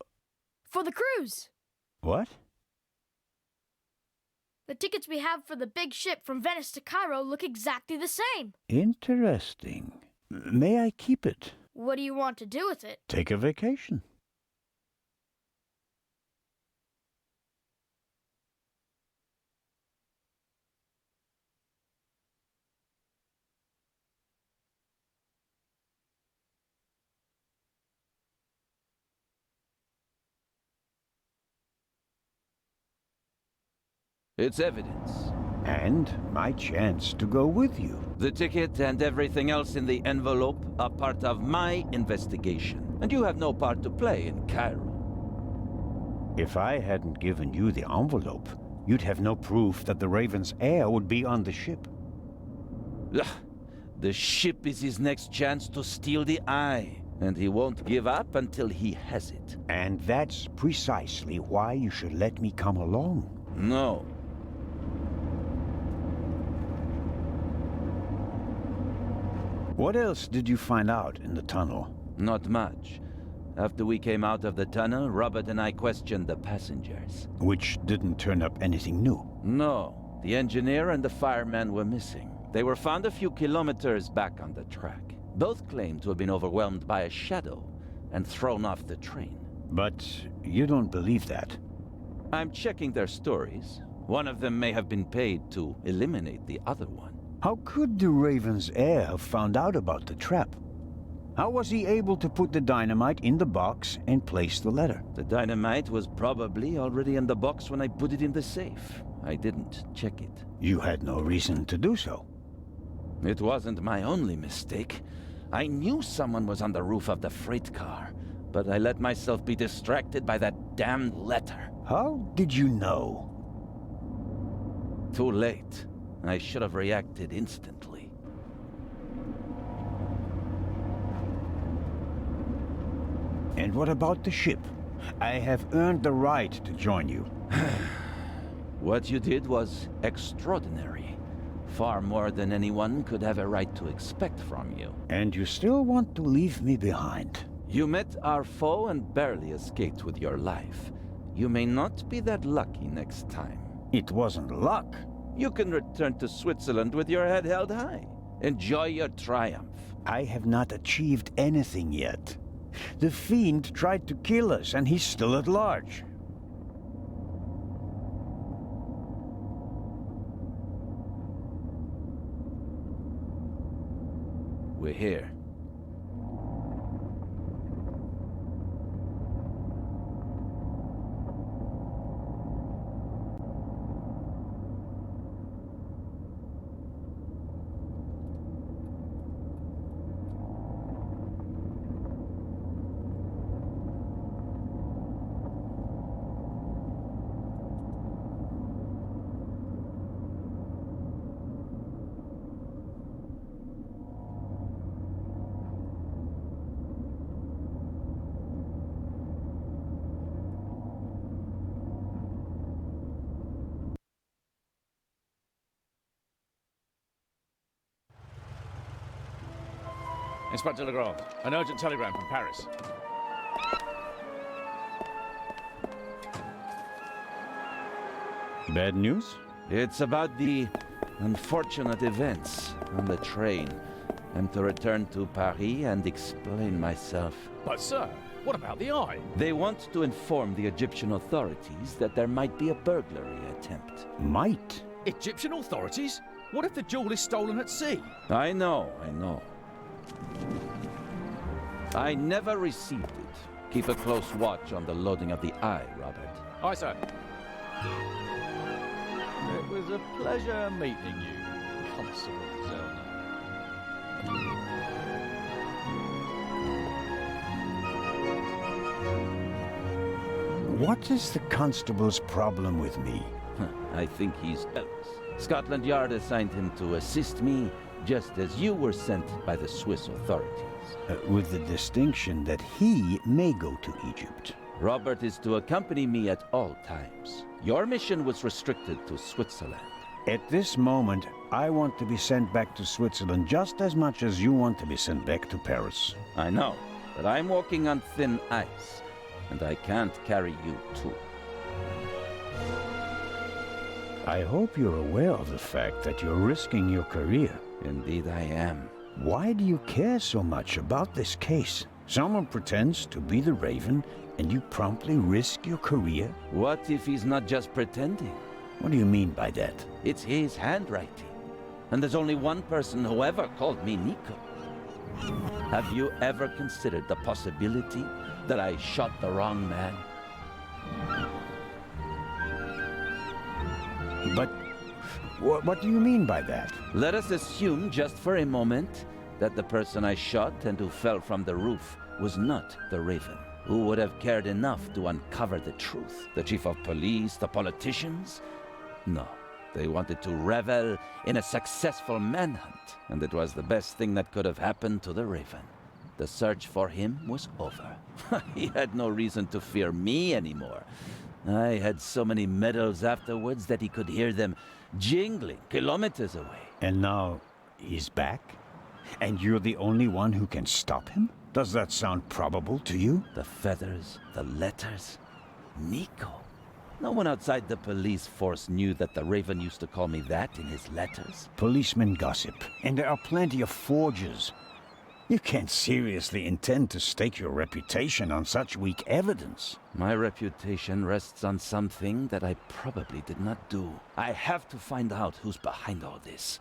the cruise! What? The tickets we have for the big ship from Venice to Cairo look exactly the same. Interesting. May I keep it? What do you want to do with it? Take a vacation. It's evidence. And my chance to go with you. The ticket and everything else in the envelope are part of my investigation. And you have no part to play in Cairo. If I hadn't given you the envelope, you'd have no proof that the Raven's heir would be on the ship. Ugh. The ship is his next chance to steal the eye. And he won't give up until he has it. And that's precisely why you should let me come along. No. What else did you find out in the tunnel? Not much. After we came out of the tunnel, Robert and I questioned the passengers. Which didn't turn up anything new? No. The engineer and the fireman were missing. They were found a few kilometers back on the track. Both claimed to have been overwhelmed by a shadow and thrown off the train. But you don't believe that? I'm checking their stories. One of them may have been paid to eliminate the other one. How could the Raven's heir have found out about the trap? How was he able to put the dynamite in the box and place the letter? The dynamite was probably already in the box when I put it in the safe. I didn't check it. You had no reason to do so. It wasn't my only mistake. I knew someone was on the roof of the freight car, but I let myself be distracted by that damned letter. How did you know? Too late. I should have reacted instantly. And what about the ship? I have earned the right to join you. What you did was extraordinary. Far more than anyone could have a right to expect from you. And you still want to leave me behind? You met our foe and barely escaped with your life. You may not be that lucky next time. It wasn't luck. You can return to Switzerland with your head held high. Enjoy your triumph. I have not achieved anything yet. The Fiend tried to kill us, and he's still at large. We're here. Inspector Legrand, an urgent telegram from Paris. Bad news? It's about the unfortunate events on the train. I'm to return to Paris and explain myself. But sir, what about the eye? They want to inform the Egyptian authorities that there might be a burglary attempt. Might? Egyptian authorities? What if the jewel is stolen at sea? I know. I never received it. Keep a close watch on the loading of the eye, Robert. Aye, sir. It was a pleasure meeting you, Constable Zellner. What is the constable's problem with me? I think he's jealous. Scotland Yard assigned him to assist me, just as you were sent by the Swiss authorities. With the distinction that he may go to Egypt. Robert is to accompany me at all times. Your mission was restricted to Switzerland. At this moment, I want to be sent back to Switzerland just as much as you want to be sent back to Paris. I know, but I'm walking on thin ice, and I can't carry you too. I hope you're aware of the fact that you're risking your career. Indeed I am. Why do you care so much about this case? Someone pretends to be the Raven, and you promptly risk your career? What if he's not just pretending? What do you mean by that? It's his handwriting. And there's only one person who ever called me Nico. Have you ever considered the possibility that I shot the wrong man? But what do you mean by that? Let us assume just for a moment that the person I shot and who fell from the roof was not the Raven. Who would have cared enough to uncover the truth? The chief of police, the politicians? No, they wanted to revel in a successful manhunt, and it was the best thing that could have happened to the Raven. The search for him was over. He had no reason to fear me anymore. I had so many medals afterwards that he could hear them jingling kilometers away. And now he's back? And you're the only one who can stop him? Does that sound probable to you? The feathers, the letters. Nico. No one outside the police force knew that the Raven used to call me that in his letters. Policemen gossip, and there are plenty of forgers. You can't seriously intend to stake your reputation on such weak evidence. My reputation rests on something that I probably did not do. I have to find out who's behind all this.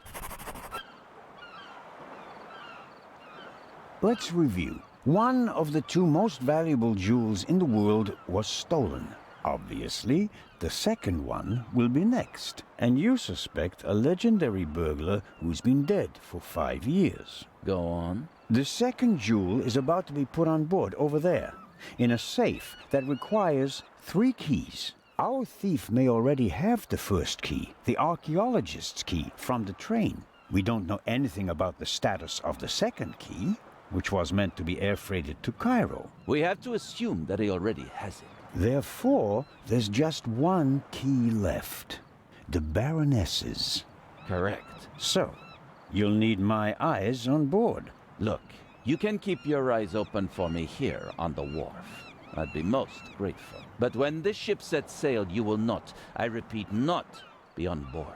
Let's review. One of the two most valuable jewels in the world was stolen. Obviously, the second one will be next. And you suspect a legendary burglar who's been dead for 5 years. Go on. The second jewel is about to be put on board over there, in a safe that requires 3 keys. Our thief may already have the first key, the archaeologist's key, from the train. We don't know anything about the status of the second key, which was meant to be air freighted to Cairo. We have to assume that he already has it. Therefore, there's just one key left. The Baroness's. Correct. So, you'll need my eyes on board. Look, you can keep your eyes open for me here on the wharf. I'd be most grateful. But when this ship sets sail, you will not, I repeat, not be on board.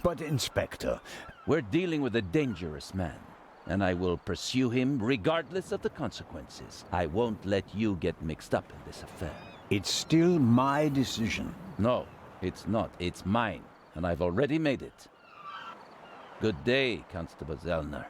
But, Inspector... We're dealing with a dangerous man, and I will pursue him regardless of the consequences. I won't let you get mixed up in this affair. It's still my decision. No, it's not. It's mine, and I've already made it. Good day, Constable Zellner.